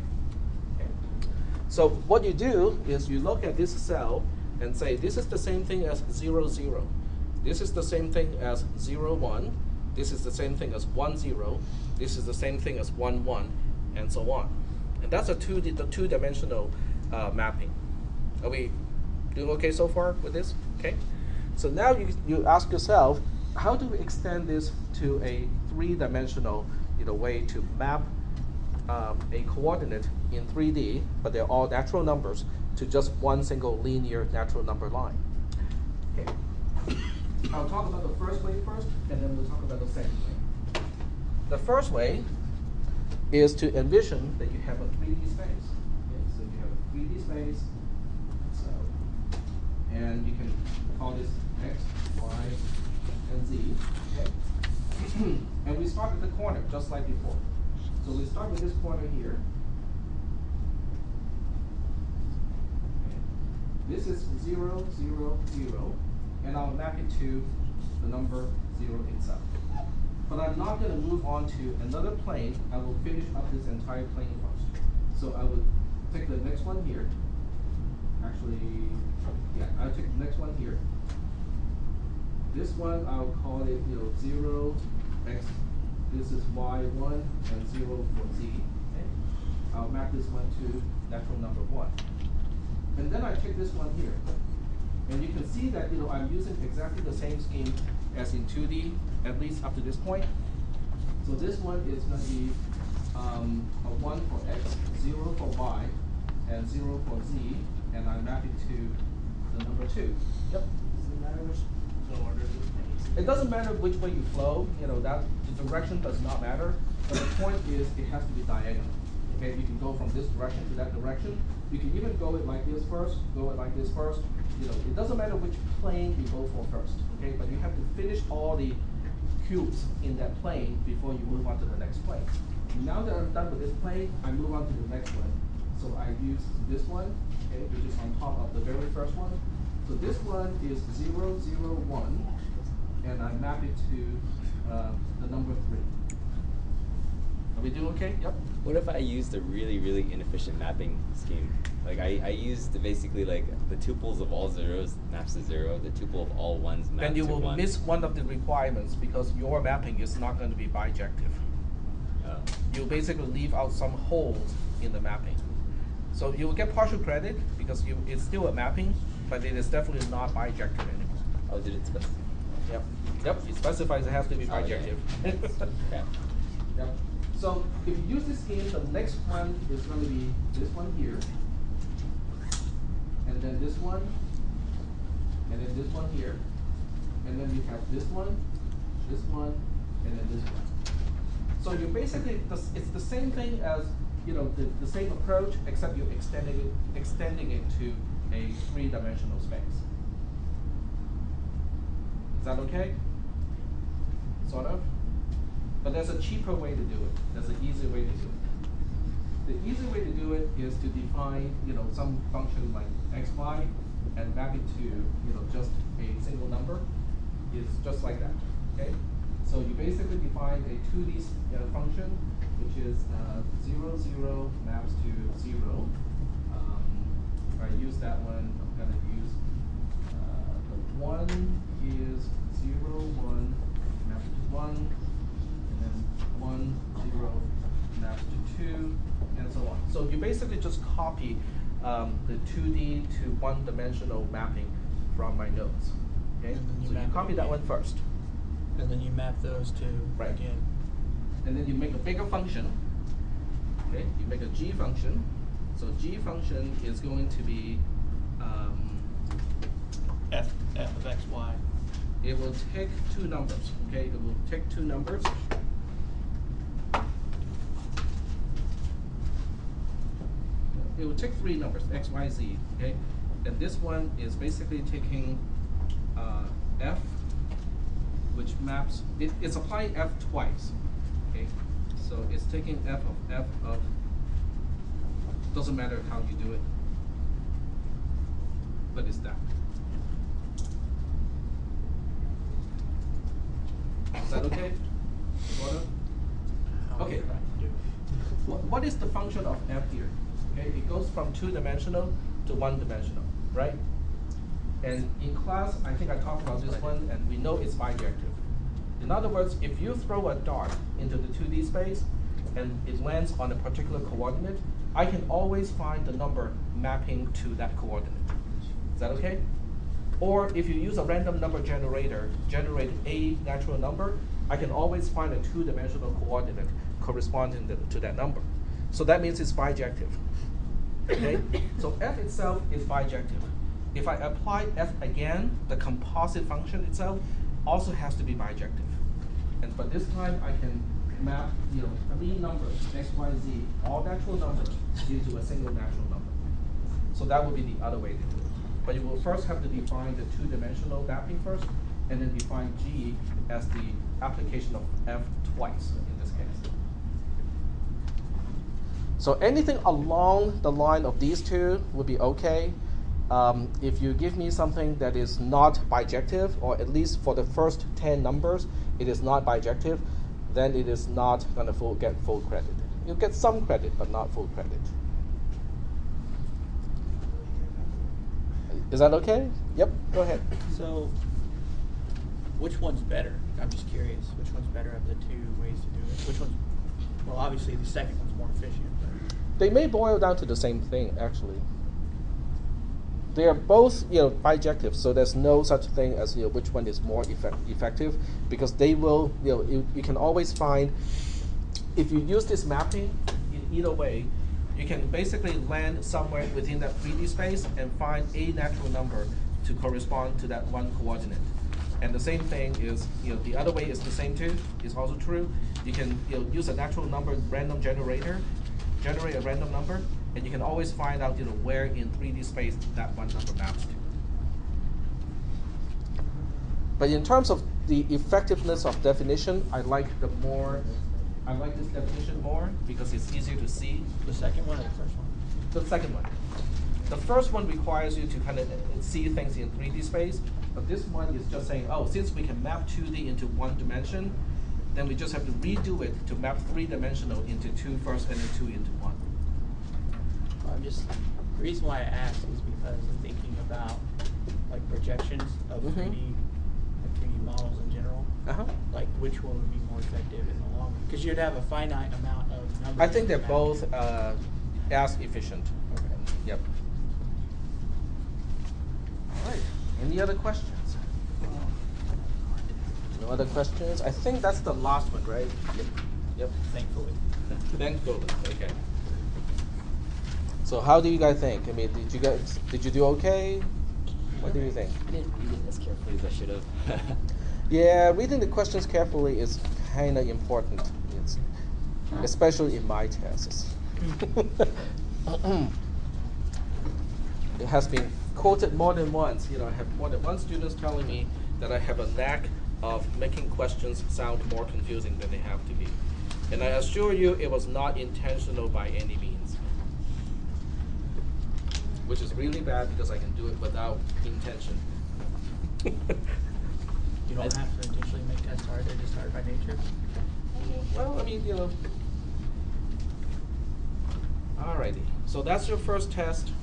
Okay. So what you do is you look at this cell and say this is the same thing as 0, 0. This is the same thing as 0, 1. This is the same thing as 1, 0. This is the same thing as 1, 1, and so on. And that's the two-dimensional mapping. Are we doing okay so far with this? Okay. So now you ask yourself, how do we extend this to a 3-dimensional way to map a coordinate in 3D, but they're all natural numbers, to just one single linear natural number line? Okay. I'll talk about the first way first, and then we'll talk about the second way. The first way is to envision that you have a 3D space. Okay? So you have a 3D space, and you can call this X, Y, and Z. Okay? And we start at the corner, just like before. So we start with this corner here. Okay. This is 0, 0, 0. And I'll map it to the number 0 itself. But I'm not going to move on to another plane. I will finish up this entire plane first. So I would take the next one here. Actually, yeah, I'll take the next one here. This one I'll call it 0, X. This is Y1 and 0 for Z. Okay? I'll map this one to natural number 1. And then I take this one here. And you can see that I'm using exactly the same scheme as in 2D, at least up to this point. So this one is going to be a 1 for X, 0 for Y, and 0 for Z, and I map it to the number 2. Yep. Does it matter which order you take? It doesn't matter which way you flow. That the direction does not matter. But the point is, it has to be diagonal. Okay, you can go from this direction to that direction. You can even go it like this first, go it like this first. It doesn't matter which plane you go for first, okay? But you have to finish all the cubes in that plane before you move on to the next plane. Now that I'm done with this plane, I move on to the next one. So I use this one, okay, which is on top of the very first one. So this one is 0, 0, 1, and I map it to the number 3. Are we doing okay? Yep. What if I used a really, really inefficient mapping scheme? Like I used basically like the tuples of all zeros maps to 0, the tuple of all ones maps to 1. Then you will miss one of the requirements because your mapping is not going to be bijective. You basically leave out some holes in the mapping. So you will get partial credit because it's still a mapping, but it is definitely not bijective anymore. Oh, did it specify? Yep. Yep. It specifies it has to be Oh, yeah. bijective. Yeah. Yep. So if you use this scheme, the next one is going to be this one here, and then this one, and then this one here, and then you have this one, and then this one. So you basically, it's the same thing as, you know, the same approach, except you're extending it to a 3-dimensional space. Is that okay? Sort of? But there's a cheaper way to do it. There's an easier way to do it. The easy way to do it is to define, you know, some function like x, y, and map it to, you know, just a single number. It's just like that, okay? So you basically define a 2D function, which is 0, 0 maps to 0. If I use that one, I'm going to use the 1 is 0, 1 maps to 1, and then 1, 0 maps to 2, and so on. So you basically just copy the 2D to 1-dimensional mapping from my nodes. Okay? And then you So you map copy it that again. one first. And then you map those to Right. again. And then you make a bigger function. Okay, you make a g function. So g function is going to be, F of x, y. it will take 2 numbers. Okay, it will take 2 numbers. It will take 3 numbers, x, y, z. Okay, and this one is basically taking f, which maps. It's applying f twice. Okay, so it's taking f of. Doesn't matter how you do it, but it's that. Is that okay? Sort of? How Okay. are you trying to do it? What is the function of f here? Okay, it goes from 2-dimensional to 1-dimensional, right? And in class, I think I talked about this one, and we know it's bijective. In other words, if you throw a dart into the 2D space and it lands on a particular coordinate, I can always find the number mapping to that coordinate. Is that okay? Or if you use a random number generator, generate a natural number, I can always find a 2-dimensional coordinate corresponding to that number. So that means it's bijective. Okay? So f itself is bijective. If I apply f again, the composite function itself also has to be bijective. But this time I can map, you know, 3 numbers, x, y, z, all natural numbers, into a single natural number. So that would be the other way to do it. But you will first have to define the 2-dimensional mapping first, and then define g as the application of f twice in this case. So anything along the line of these two would be okay. If you give me something that is not bijective, or at least for the first 10 numbers, it is not bijective, then it is not going to get full credit. You'll get some credit, but not full credit. Is that okay? Yep, go ahead. So, which one's better? I'm just curious. Which one's better of the 2 ways to do it? Which one's, well, obviously the second one's more efficient. But They may boil down to the same thing, actually. They are both, you know, bijective, so there's no such thing as, you know, which one is more effective, because they will, you know, you can always find, if you use this mapping in either way, you can basically land somewhere within that 3D space and find a natural number to correspond to that one coordinate. And the same thing is, you know, the other way is the same too, is also true. You can, you know, use a natural number random generator, generate a random number, and you can always find out, you know, where in 3D space that one number maps to. But in terms of the effectiveness of definition, I like this definition more because it's easier to see. the second one or the first one? The second one. The first one requires you to kind of see things in 3D space, but this one is just saying, oh, since we can map 2D into 1 dimension, then we just have to redo it to map 3-dimensional into 2 first and then 2 into 1. I'm just, the reason why I asked is because I'm thinking about like projections of 3D models in general. Like which one would be more effective in the long run? Because you'd have a finite amount of numbers. I think they're to map. both as efficient. Okay. Yep. All right. Any other questions? No other questions? I think that's the last one, right? Yep. Yep. Thankfully. Thankfully. Okay. So how do you guys think? I mean, did you do okay? What do you think? I didn't read it as carefully as I should have. Yeah, reading the questions carefully is kind of important. It's, especially in my tests. It has been quoted more than once. You know, I have more than one students telling me that I have a knack of making questions sound more confusing than they have to be. And I assure you, it was not intentional by any means. Which is really bad because I can do it without intention. You don't have to intentionally make tests hard, they're just hard by nature. Well, I mean, you know. Alrighty, so that's your first test.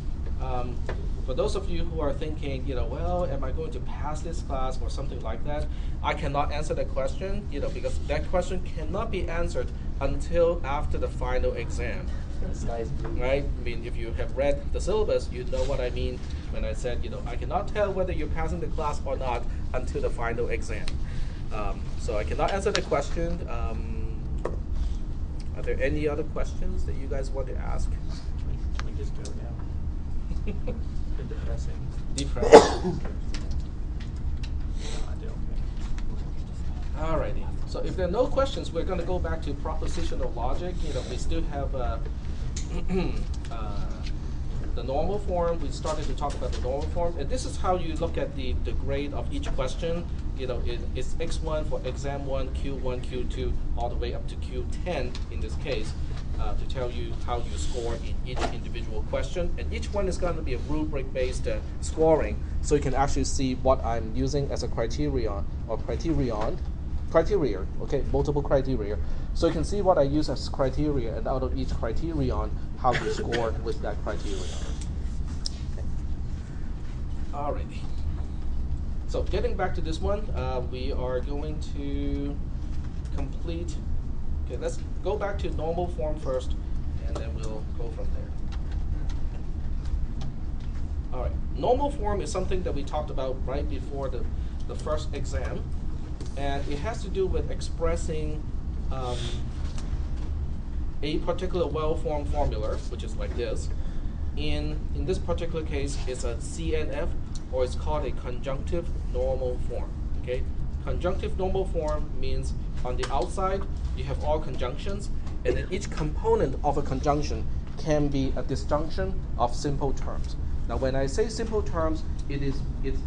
For those of you who are thinking, you know, well, am I going to pass this class or something like that? I cannot answer that question, you know, because that question cannot be answered until after the final exam. Right? I mean, if you have read the syllabus, you know what I mean when I said, you know, I cannot tell whether you're passing the class or not until the final exam. So I cannot answer the question. Are there any other questions that you guys want to ask? We just go now. Bit depressing. Depressing. I did okay. Alrighty. So if there are no questions, we're going to go back to propositional logic. You know, we still have the normal form. We started to talk about the normal form, and this is how you look at the grade of each question. You know, it's X1 for exam 1, Q1, Q2, all the way up to Q10 in this case, to tell you how you score in each individual question. And each one is going to be a rubric-based scoring, so you can actually see what I'm using as a criteria, okay, multiple criteria. So you can see what I use as criteria, and out of each criterion, how you score with that criteria. Okay. Alrighty. So getting back to this one, we are going to complete. Okay, let's go back to normal form first, and then we'll go from there. All right, normal form is something that we talked about right before the first exam, and it has to do with expressing a particular well-formed formula, which is like this. In this particular case, it's a CNF, or it's called a conjunctive normal form. Okay, conjunctive normal form means on the outside you have all conjunctions, and then each component of a conjunction can be a disjunction of simple terms. Now, when I say simple terms, it's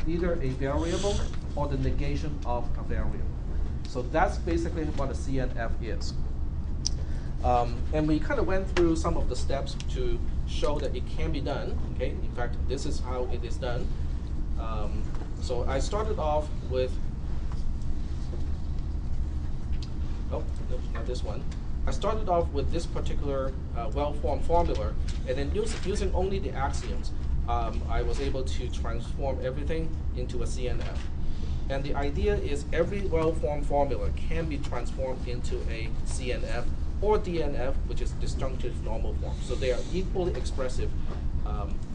either a variable or the negation of a variable. So that's basically what a CNF is. And we kind of went through some of the steps to show that it can be done. Okay, in fact, this is how it is done. So I started off with, oh, no, not this one. I started off with this particular well-formed formula, and then using only the axioms, I was able to transform everything into a CNF. And the idea is every well-formed formula can be transformed into a CNF or DNF, which is disjunctive normal form. So they are equally expressive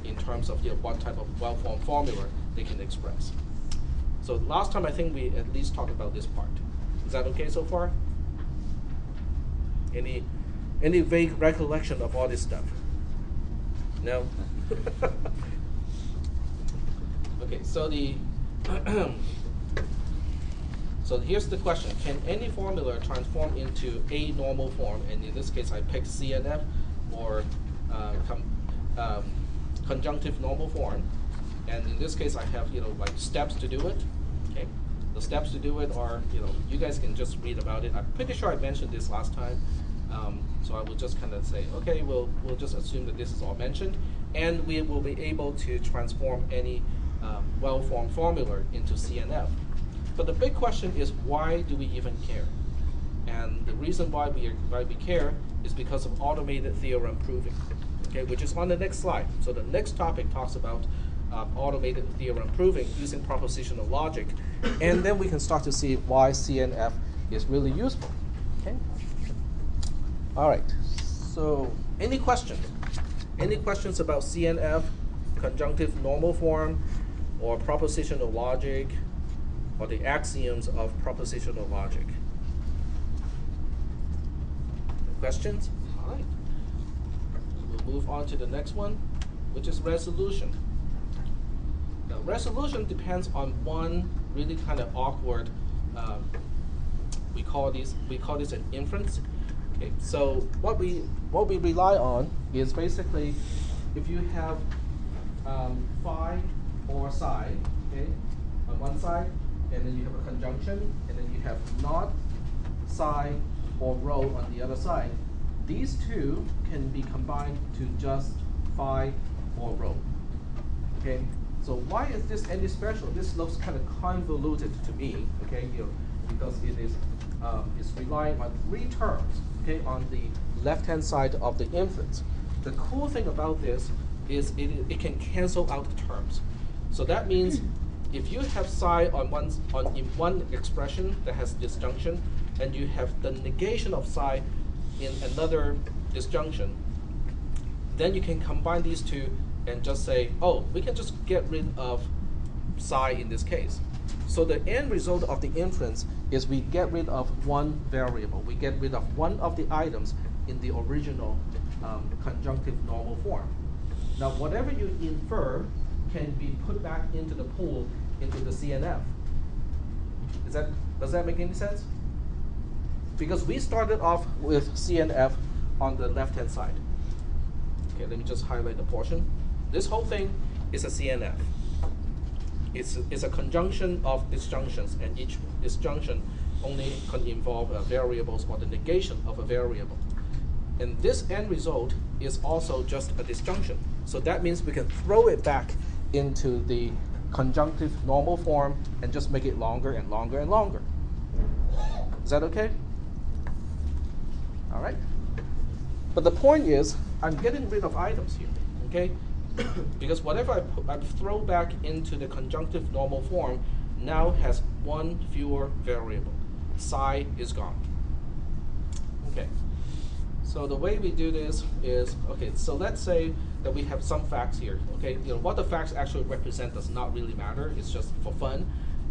in terms of what type of well-formed formula they can express. So last time I think we at least talked about this part. Is that okay so far? Any vague recollection of all this stuff? No? Okay, so so here's the question. Can any formula transform into a normal form? And in this case, I picked CNF or conjunctive normal form. And in this case, I have, like steps to do it. Okay, the steps to do it are, you guys can just read about it. I'm pretty sure I mentioned this last time. So I will just kind of say, okay, we'll just assume that this is all mentioned, and we will be able to transform any well-formed formula into CNF. But the big question is, why do we even care? And the reason why we care is because of automated theorem proving, okay, which is on the next slide. So the next topic talks about automated theorem proving using propositional logic, and then we can start to see why CNF is really useful. Okay. All right. So, any questions? Any questions about CNF, conjunctive normal form, or propositional logic, or the axioms of propositional logic? Questions? All right. We'll move on to the next one, which is resolution. Now, resolution depends on one really kind of awkward. We call this an inference. Okay, so what we rely on is basically if you have phi or psi, okay, on one side, and then you have a conjunction, and then you have not psi or rho on the other side. These two can be combined to just phi or rho. Okay, so why is this any special? This looks kind of convoluted to me. Okay, because it is it's relying on three terms. Okay, on the left-hand side of the inference. The cool thing about this is it can cancel out terms. So that means if you have psi in one expression that has disjunction, and you have the negation of psi in another disjunction, then you can combine these two and just say, oh, we can just get rid of psi in this case. So the end result of the inference is we get rid of one variable. We get rid of one of the items in the original conjunctive normal form. Now, whatever you infer can be put back into the pool, into the CNF. Does that make any sense? Because we started off with CNF on the left-hand side. Okay, let me just highlight the portion. This whole thing is a CNF. It's a conjunction of disjunctions, and each disjunction only can involve variables or the negation of a variable. And this end result is also just a disjunction. So that means we can throw it back into the conjunctive normal form and just make it longer and longer and longer. Is that okay? All right. But the point is, I'm getting rid of items here, okay? Because whatever I throw back into the conjunctive normal form now has one fewer variable. Psi is gone. Okay. So the way we do this is, okay, so let's say that we have some facts here, okay? What the facts actually represent does not really matter. It's just for fun,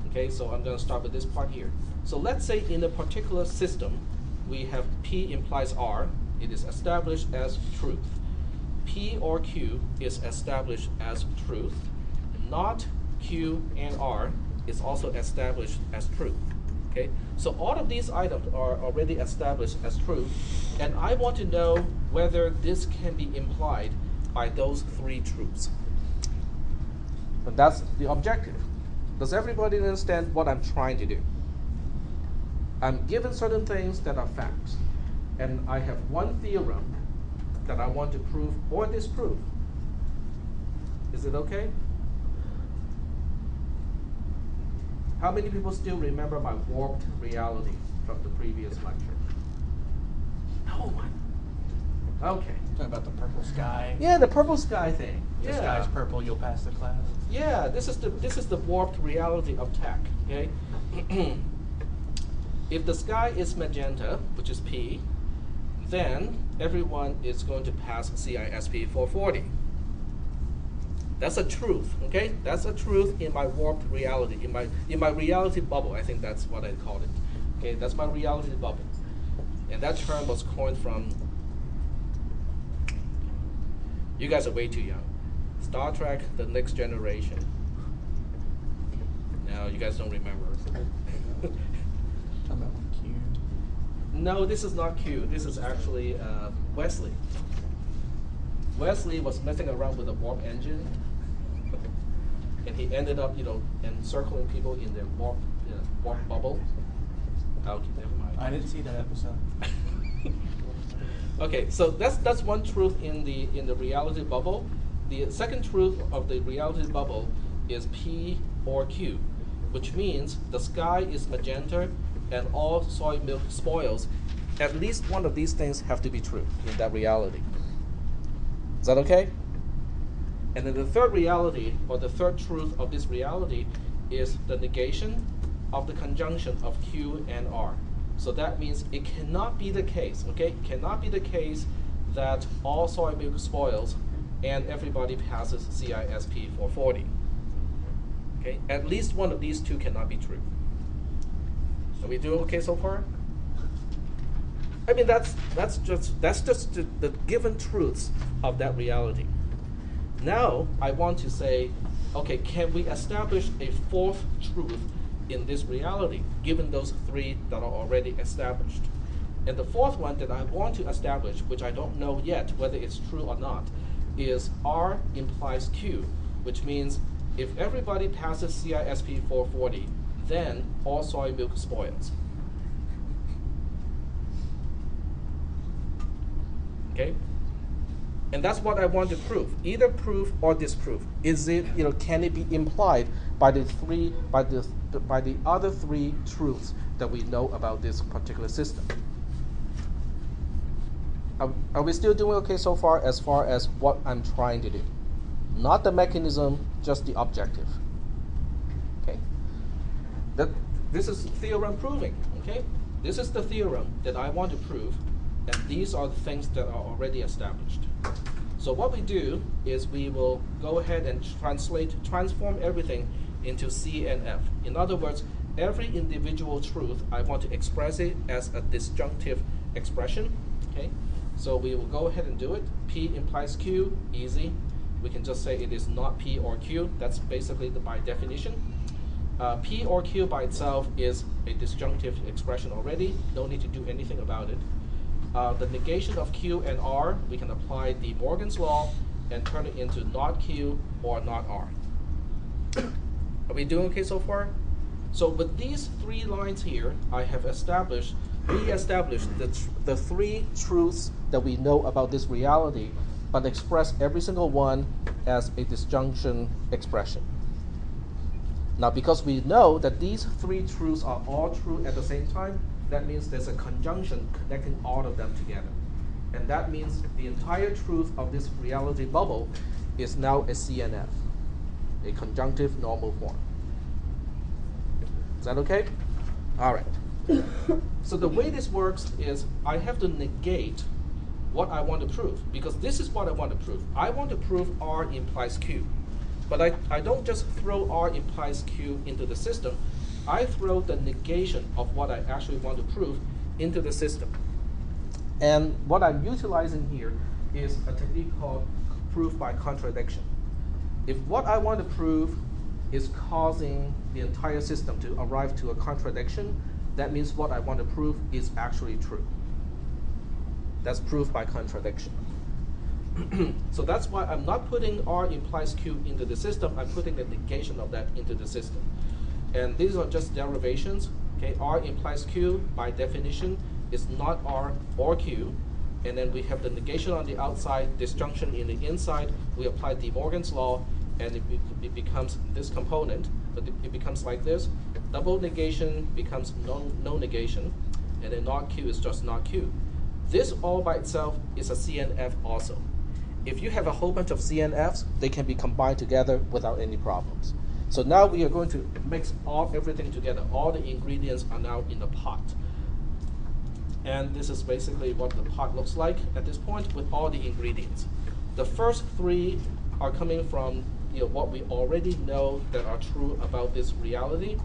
okay? So I'm going to start with this part here. So let's say in a particular system, we have P implies R. It is established as truth. P or Q is established as truth. Not Q and R is also established as truth. Okay, so all of these items are already established as truth, and I want to know whether this can be implied by those three truths. But that's the objective. Does everybody understand what I'm trying to do? I'm given certain things that are facts, and I have one theorem that I want to prove or disprove. Is it okay? How many people still remember my warped reality from the previous lecture? No one. Okay. Talking about the purple sky. Yeah, the purple sky thing. The Yeah. sky's purple, you'll pass the class. Yeah, this is the warped reality of tech. Okay. If the sky is magenta, which is P, then everyone is going to pass cisp440. That's a truth, okay? That's a truth in my warped reality, in my reality bubble. I think that's what I called it. Okay, that's my reality bubble. And that term was coined from, you guys are way too young, Star Trek: The Next Generation. No, you guys don't remember. Talking about Q. No, this is not Q. This is actually Wesley. Wesley was messing around with a warp engine, and he ended up, encircling people in their warp bubble. Okay, never mind. I didn't see that episode. Okay, so that's one truth in the reality bubble. The second truth of the reality bubble is P or Q, which means the sky is magenta and all soy milk spoils. At least one of these things have to be true in that reality. Is that okay? And then the third reality, or the third truth of this reality, is the negation of the conjunction of Q and R. So that means it cannot be the case, okay? It cannot be the case that all soy milk spoils and everybody passes cisp440. Okay, at least one of these two cannot be true. Are we doing okay so far? I mean, that's just the given truths of that reality. Now I want to say, okay, can we establish a fourth truth in this reality, given those three that are already established? And the fourth one that I want to establish, which I don't know yet whether it's true or not, is R implies Q, which means if everybody passes cisp440, then all soy milk spoils. Okay? And that's what I want to prove. Either prove or disprove. Is it, can it be implied by the other three truths that we know about this particular system? Are we still doing okay so far as what I'm trying to do? Not the mechanism, just the objective. Okay? This is theorem proving. Okay? This is the theorem that I want to prove, and these are the things that are already established. So what we do is we will go ahead and transform everything into C and F. In other words, every individual truth, I want to express it as a disjunctive expression. Okay? So we will go ahead and do it. P implies Q, easy. We can just say it is not P or Q. That's basically by definition. P or Q by itself is a disjunctive expression already. No need to do anything about it. The negation of Q and R, we can apply De Morgan's law and turn it into not Q or not R. Are we doing okay so far? So with these three lines here, we established the three truths that we know about this reality, but express every single one as a disjunction expression. Now, because we know that these three truths are all true at the same time, that means there's a conjunction connecting all of them together. And that means the entire truth of this reality bubble is now a CNF, a conjunctive normal form. Is that okay? All right. So the way this works is I have to negate what I want to prove, because this is what I want to prove. I want to prove R implies Q. But I don't just throw R implies Q into the system. I throw the negation of what I actually want to prove into the system. And what I'm utilizing here is a technique called proof by contradiction. If what I want to prove is causing the entire system to arrive to a contradiction, that means what I want to prove is actually true. That's proof by contradiction. So that's why I'm not putting R implies Q into the system. I'm putting the negation of that into the system. And these are just derivations. Okay, R implies Q by definition is not R or Q. And then we have the negation on the outside, disjunction in the inside. We apply De Morgan's law, and it becomes this component. But it becomes like this. Double negation becomes no negation, and then not Q is just not Q. This all by itself is a CNF also. If you have a whole bunch of CNFs, they can be combined together without any problems. So now we are going to mix everything together. All the ingredients are now in the pot. And this is basically what the pot looks like at this point with all the ingredients. The first three are coming from what we already know that are true about this reality.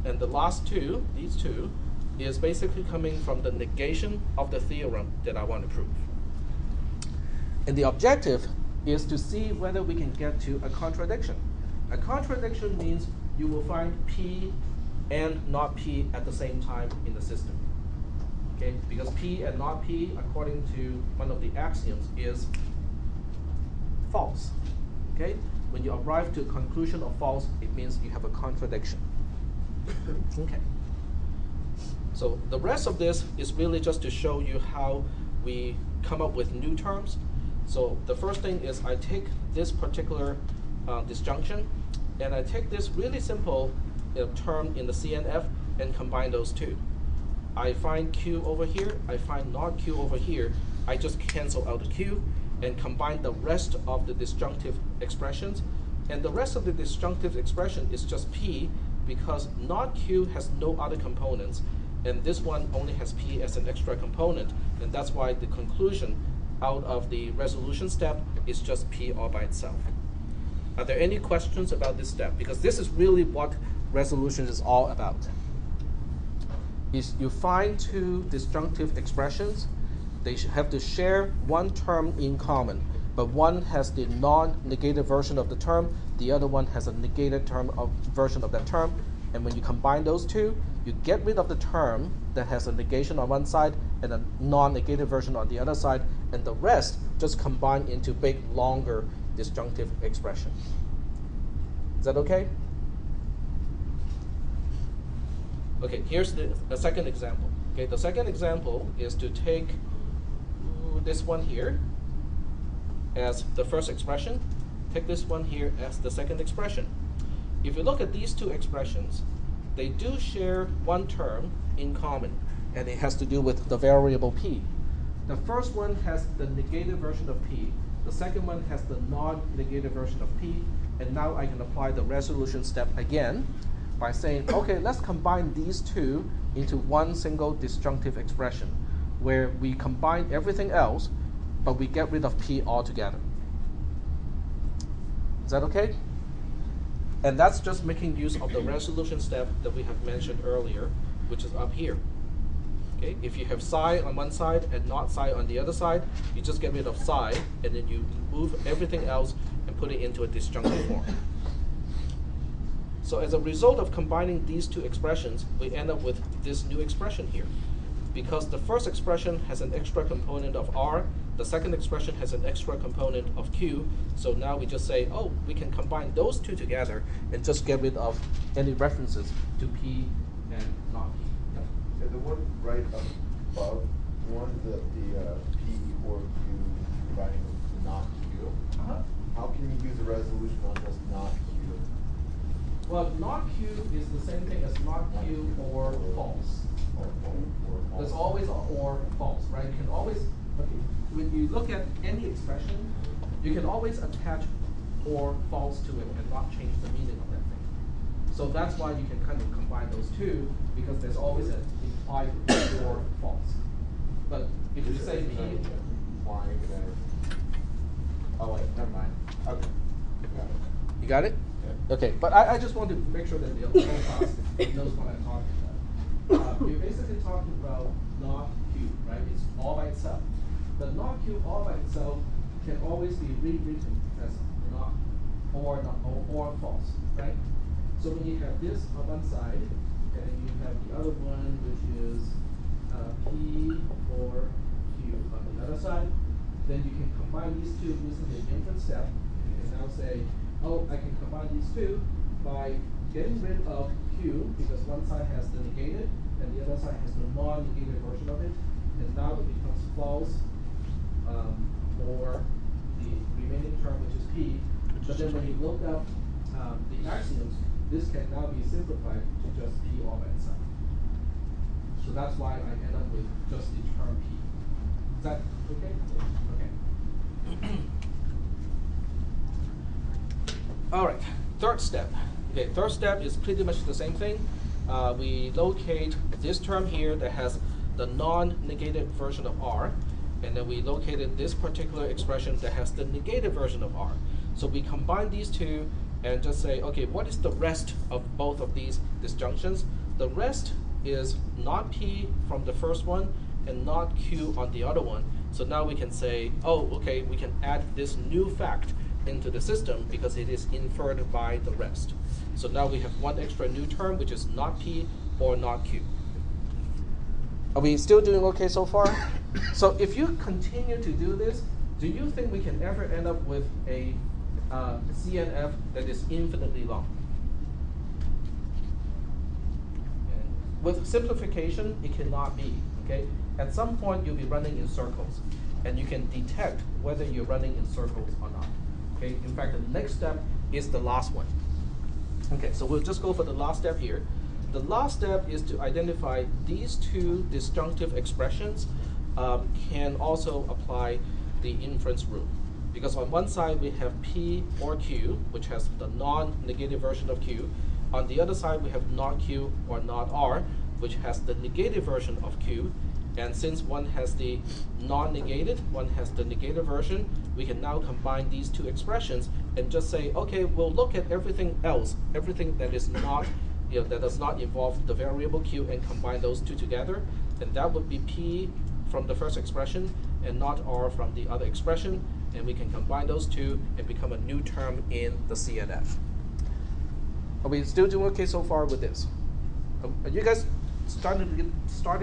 And the last two, these two, is basically coming from the negation of the theorem that I want to prove. And the objective is to see whether we can get to a contradiction. A contradiction means you will find P and not P at the same time in the system. Okay? Because P and not P, according to one of the axioms, is false. Okay? When you arrive to a conclusion of false, it means you have a contradiction. Okay. So the rest of this is really just to show you how we come up with new terms. So the first thing is I take this particular disjunction, and I take this really simple term in the CNF and combine those two. I find Q over here, I find not Q over here. I just cancel out the Q and combine the rest of the disjunctive expressions. And the rest of the disjunctive expression is just P, because not Q has no other components, and this one only has P as an extra component, and that's why the conclusion out of the resolution step is just P all by itself. Are there any questions about this step? Because this is really what resolution is all about. Is you find two disjunctive expressions, they have to share one term in common, but one has the non-negative version of the term, the other one has a negated version of that term, and when you combine those two, you get rid of the term that has a negation on one side and a non-negative version on the other side, and the rest just combine into big, longer disjunctive expression. Is that okay? Okay, here's the second example. Okay, the second example is to take this one here as the first expression, take this one here as the second expression. If you look at these two expressions, they do share one term in common, and it has to do with the variable p. The first one has the negative version of p, the second one has the non-negative version of p, and now I can apply the resolution step again by saying, okay, let's combine these two into one single disjunctive expression, where we combine everything else, but we get rid of p altogether. Is that okay? And that's just making use of the resolution step that we have mentioned earlier, which is up here. Okay? If you have psi on one side and not psi on the other side, you just get rid of psi, and then you move everything else and put it into a disjunctive form. So as a result of combining these two expressions, we end up with this new expression here. Because the first expression has an extra component of r, the second expression has an extra component of q, so now we just say, oh, we can combine those two together and just get rid of any references to p and not p. Yep. Yeah, the one right above, the one that the p or q combining with the not q, how can you use a resolution on just not q? Well, not q is the same thing as not q or false. Or false. There's always a or false, right? You can always, okay, when you look at any expression, you can always attach or false to it and not change the meaning of that thing. So that's why you can kind of combine those two, because there's always an implied or false. But if you say p, Implying that. Oh wait, never mind. Okay. Got it. you got it? Yeah. Okay, but I just want to make sure that the whole class knows what I'm talking about. You're basically talking about not q, right? It's all by itself. The not q all by itself can always be rewritten as not or false, right? So when you have this on one side, and then you have the other one, which is p or q on the other side, then you can combine these two using the inference step. You can now say, oh, I can combine these two by getting rid of q, because one side has the negated and the other side has the non-negated version of it, and now it becomes false for the remaining term, which is p. But then when you look up the axioms, this can now be simplified to just p all by itself. So that's why I end up with just the term p. Is that okay? Okay. All right, third step. Okay, third step is pretty much the same thing. We locate this term here that has the non-negated version of r, and then we located this particular expression that has the negative version of r. So we combine these two and just say, okay, what is the rest of both of these disjunctions? The rest is not p from the first one and not q on the other one. So now we can say, oh, okay, we can add this new fact into the system because it is inferred by the rest. So now we have one extra new term, which is not p or not q. Are we still doing okay so far? So if you continue to do this, do you think we can ever end up with a CNF that is infinitely long? Okay. With simplification, it cannot be. Okay. At some point, you'll be running in circles, and you can detect whether you're running in circles or not. Okay. In fact, the next step is the last one. Okay. So we'll just go for the last step here. The last step is to identify these two disjunctive expressions can also apply the inference rule. Because on one side we have p or q, which has the non-negative version of q. On the other side we have not q or not r, which has the negative version of q. And since one has the non-negated, one has the negated version, we can now combine these two expressions and just say, okay, we'll look at everything else, everything that is not, that does not involve the variable q, and combine those two together. And that would be p from the first expression and not r from the other expression. And we can combine those two and become a new term in the CNF. Are we still doing okay so far with this? Are you guys starting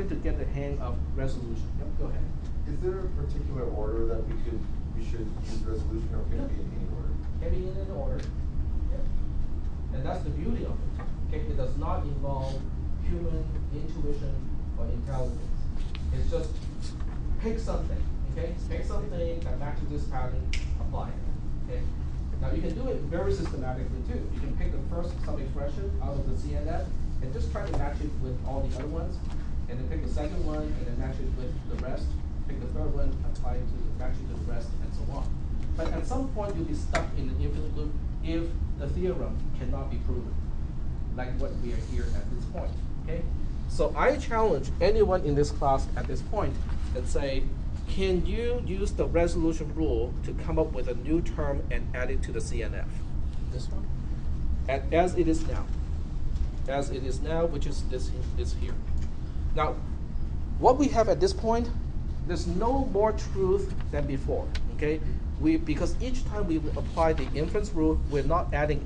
to get the hang of resolution? Yep, go ahead. Is there a particular order that we should use resolution, or can it be in any order? Can be in an order. Yep. And that's the beauty of it. Okay, it does not involve human intuition or intelligence. It's just pick something. Okay, pick something that matches this pattern, apply it. Okay. Now you can do it very systematically too. You can pick the first sub-expression out of the CNF and just try to match it with all the other ones, and then pick the second one and then match it with the rest. Pick the third one, apply it to match it to the rest, and so on. But at some point you'll be stuck in an infinite loop if the theorem cannot be proven, like what we are here at this point. Okay. So I challenge anyone in this class at this point and say, can you use the resolution rule to come up with a new term and add it to the CNF? This one? As it is now. As it is now, which is this here. Now, what we have at this point, there's no more truth than before. Okay? Because each time we apply the inference rule, we're not adding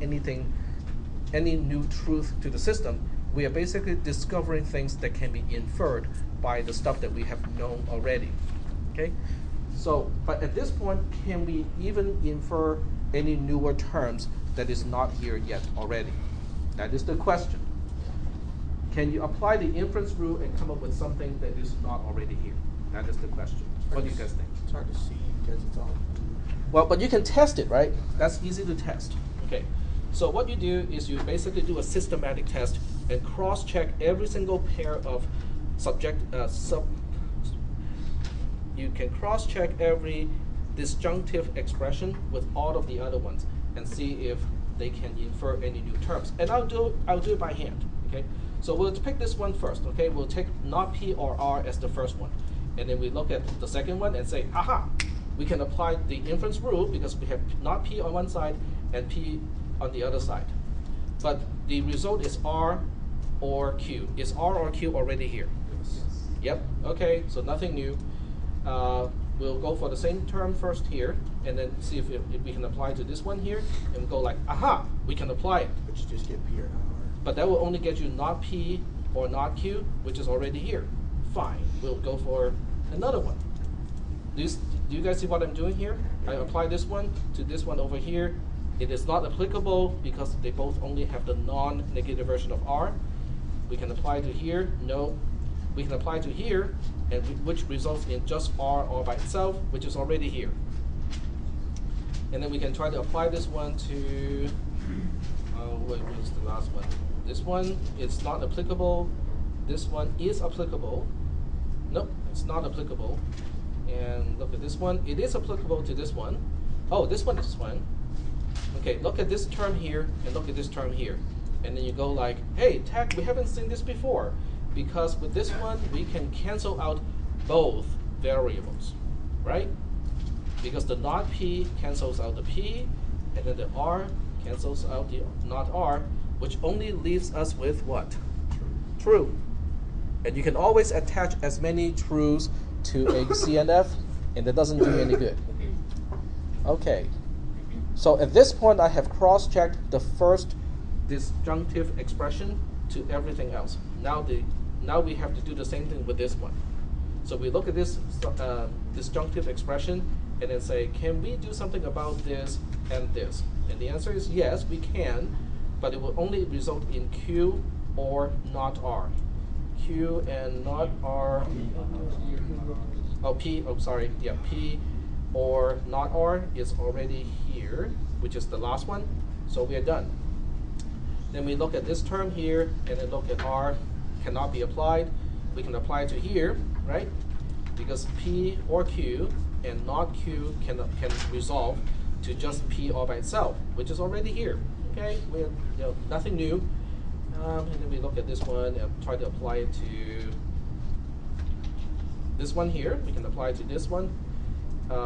any new truth to the system. We are basically discovering things that can be inferred by the stuff that we have known already. Okay, so, but at this point, can we even infer any newer terms that is not here yet already? That is the question. Can you apply the inference rule and come up with something that is not already here? That is the question. What do you guys think? It's hard to see because it's all. Well, but you can test it, right? That's easy to test. Okay, so what you do is you basically do a systematic test and cross-check every single pair of you can cross-check every disjunctive expression with all of the other ones and see if they can infer any new terms. And I'll do it by hand. Okay. So we'll pick this one first. Okay. We'll take not p or r as the first one, and then we look at the second one and say, aha, we can apply the inference rule because we have not p on one side and p on the other side. But the result is r or q. Is r or q already here? Yes. Yep. Okay. So nothing new. We'll go for the same term first here, and then see if we can apply to this one here, and go like, aha, we can apply it. But you just get P or not R. But that will only get you not P or not Q, which is already here. Fine, we'll go for another one. Do you guys see what I'm doing here? I apply this one to this one over here. It is not applicable because they both only have the non-negative version of R. We can apply to here, no. We can apply to here, and which results in just R all by itself, which is already here. And then we can try to apply this one to, what's the last one? This one, it's not applicable. This one is applicable. Nope, it's not applicable. And look at this one, it is applicable to this one. Oh, this one is one. Okay, look at this term here, and look at this term here. And then you go like, hey, Tech, we haven't seen this before. Because with this one, we can cancel out both variables, right? Because the not p cancels out the p, and then the r cancels out the not r, which only leaves us with what? True. And you can always attach as many truths to a CNF, and that doesn't do any good. Okay. So at this point, I have cross-checked the first disjunctive expression to everything else. Now we have to do the same thing with this one. So we look at this disjunctive expression and then say, can we do something about this and this? And the answer is yes, we can, but it will only result in Q or not R. Q and not R. Oh, P, oh, sorry, yeah, P or not R is already here, which is the last one. So we are done. Then we look at this term here and then look at R. Cannot be applied. We can apply it to here, right? Because P or Q and not Q can resolve to just P all by itself, which is already here. Okay, we have nothing new. And then we look at this one and try to apply it to this one here, we can apply to this one,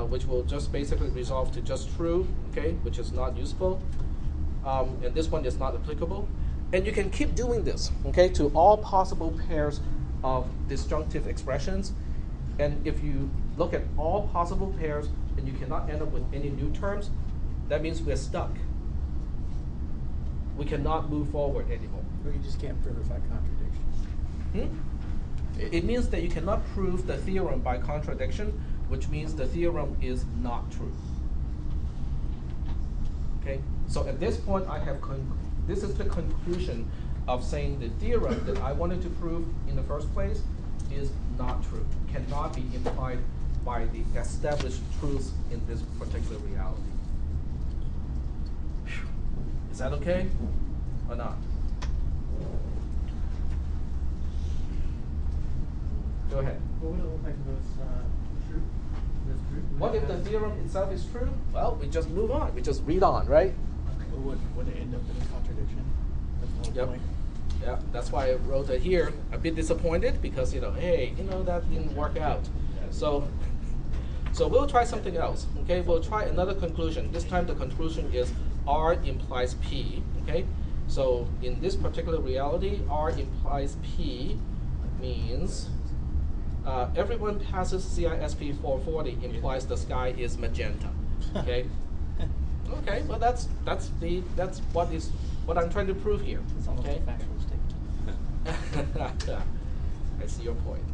which will just basically resolve to just true, okay, which is not useful. And this one is not applicable. And you can keep doing this, okay, to all possible pairs of disjunctive expressions. And if you look at all possible pairs and you cannot end up with any new terms, that means we're stuck. We cannot move forward anymore. Or you just can't prove it by contradiction. It means that you cannot prove the theorem by contradiction, which means the theorem is not true. Okay, so at this point I have this is the conclusion of saying the theorem that I wanted to prove in the first place is not true, cannot be implied by the established truths in this particular reality. Is that okay or not? Go ahead. What would it look like if it was true? That's true. What if the theorem itself is true? Well, we just move on. We just read on, right? Would it end up in a contradiction? That's the whole point. Yeah, that's why I wrote it here. A bit disappointed because, hey, that didn't work out. So we'll try something else. Okay, we'll try another conclusion. This time the conclusion is R implies P. Okay, so in this particular reality, R implies P means everyone passes cisp440 implies the sky is magenta. Okay. Okay. Well, that's what I'm trying to prove here. It's almost Okay. a factual statement. I see your point.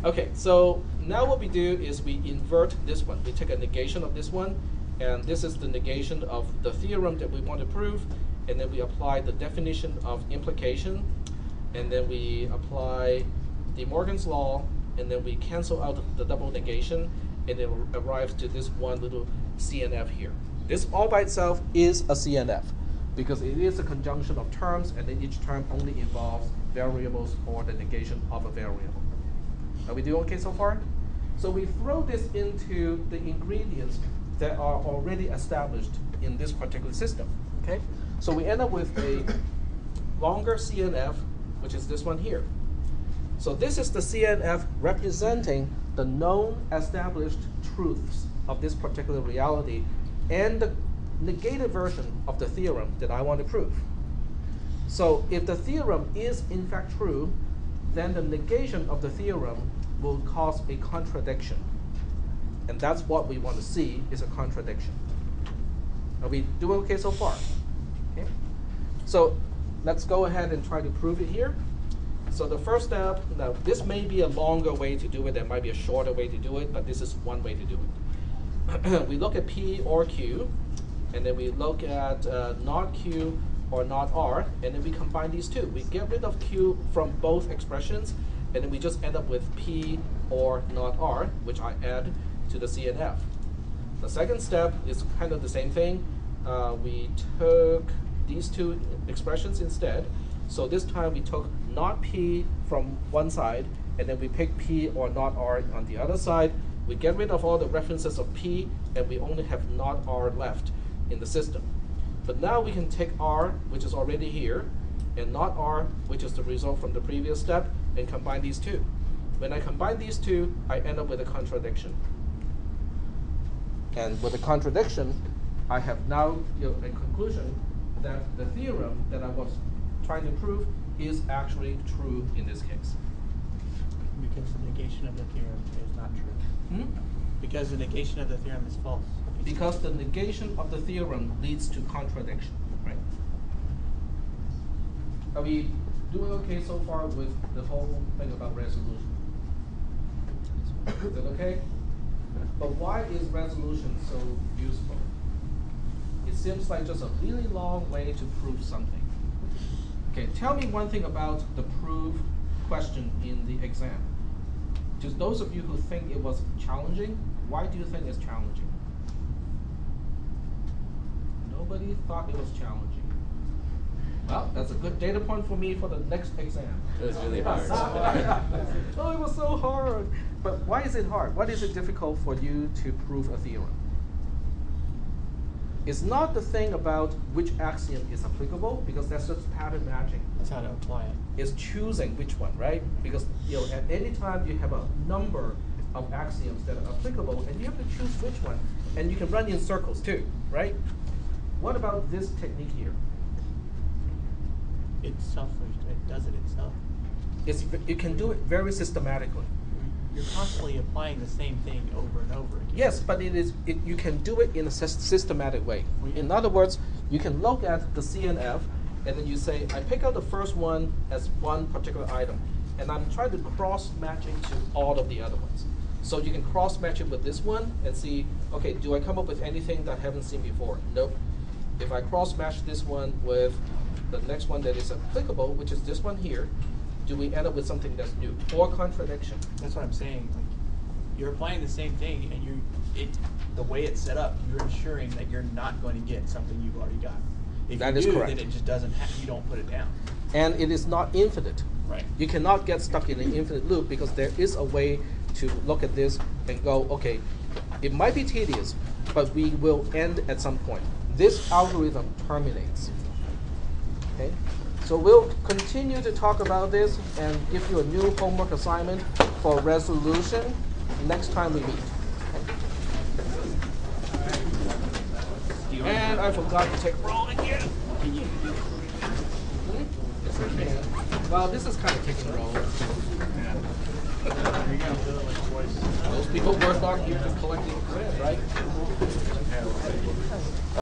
Okay, so now what we do is we invert this one. We take a negation of this one, and this is the negation of the theorem that we want to prove, and then we apply the definition of implication, and then we apply De Morgan's law, and then we cancel out the double negation, and it arrives to this one little CNF here. This all by itself is a CNF because it is a conjunction of terms, and then each term only involves variables or the negation of a variable. Are we doing okay so far? So we throw this into the ingredients that are already established in this particular system. Okay? So we end up with a longer CNF, which is this one here. So this is the CNF representing the known established truths of this particular reality and the negated version of the theorem that I want to prove. So if the theorem is in fact true, then the negation of the theorem will cause a contradiction. And that's what we want to see, is a contradiction. Are we doing okay so far? Okay. So let's go ahead and try to prove it here. So the first step, now this may be a longer way to do it, there might be a shorter way to do it, but this is one way to do it. We look at P or Q, and then we look at not Q or not R, and then we combine these two. We get rid of Q from both expressions, and then we just end up with P or not R, which I add to the CNF. The second step is kind of the same thing. We took these two expressions instead. So this time we took not P from one side, and then we pick P or not R on the other side. We get rid of all the references of P, and we only have not R left in the system. But now we can take R, which is already here, and not R, which is the result from the previous step, and combine these two. When I combine these two, I end up with a contradiction. And with a contradiction, I have now a conclusion that the theorem that I was trying to prove is actually true in this case. Because the negation of the theorem is not true. Because the negation of the theorem is false. Because the negation of the theorem leads to contradiction, right? Are we doing okay so far with the whole thing about resolution? Is that okay? But why is resolution so useful? It seems like just a really long way to prove something. Okay, tell me one thing about the proof question in the exam. To those of you who think it was challenging, why do you think it's challenging? Nobody thought it was challenging. Well, that's a good data point for me for the next exam. It was really hard. Oh, it was so hard. But why is it hard? What is it difficult for you to prove a theorem? It's not the thing about which axiom is applicable, because that's just pattern matching. That's how to apply it. It's choosing which one, right? Because at any time you have a number of axioms that are applicable, and you have to choose which one. And you can run in circles too, right? What about this technique here? It does it itself. You can do it very systematically. You're constantly applying the same thing over and over again. Yes, but you can do it in a systematic way. In other words, you can look at the CNF, and then you say, I pick out the first one as one particular item, and I'm trying to cross-match it to all of the other ones. So you can cross-match it with this one and see, okay, do I come up with anything that I haven't seen before? Nope. If I cross-match this one with the next one that is applicable, which is this one here, do we end up with something that's new or contradiction? That's what I'm saying. Like, you're applying the same thing, and the way it's set up, you're ensuring that you're not going to get something you've already got. If That you is do, correct. then it just doesn't. You don't put it down. And it is not infinite. Right. You cannot get stuck in an infinite loop, because there is a way to look at this and go, okay, it might be tedious, but we will end at some point. This algorithm terminates. Okay? So we'll continue to talk about this and give you a new homework assignment for resolution next time we meet. And I forgot to take roll again. Yes, I can. Well, this is kind of taking roll. Those people were not here collecting bread, right?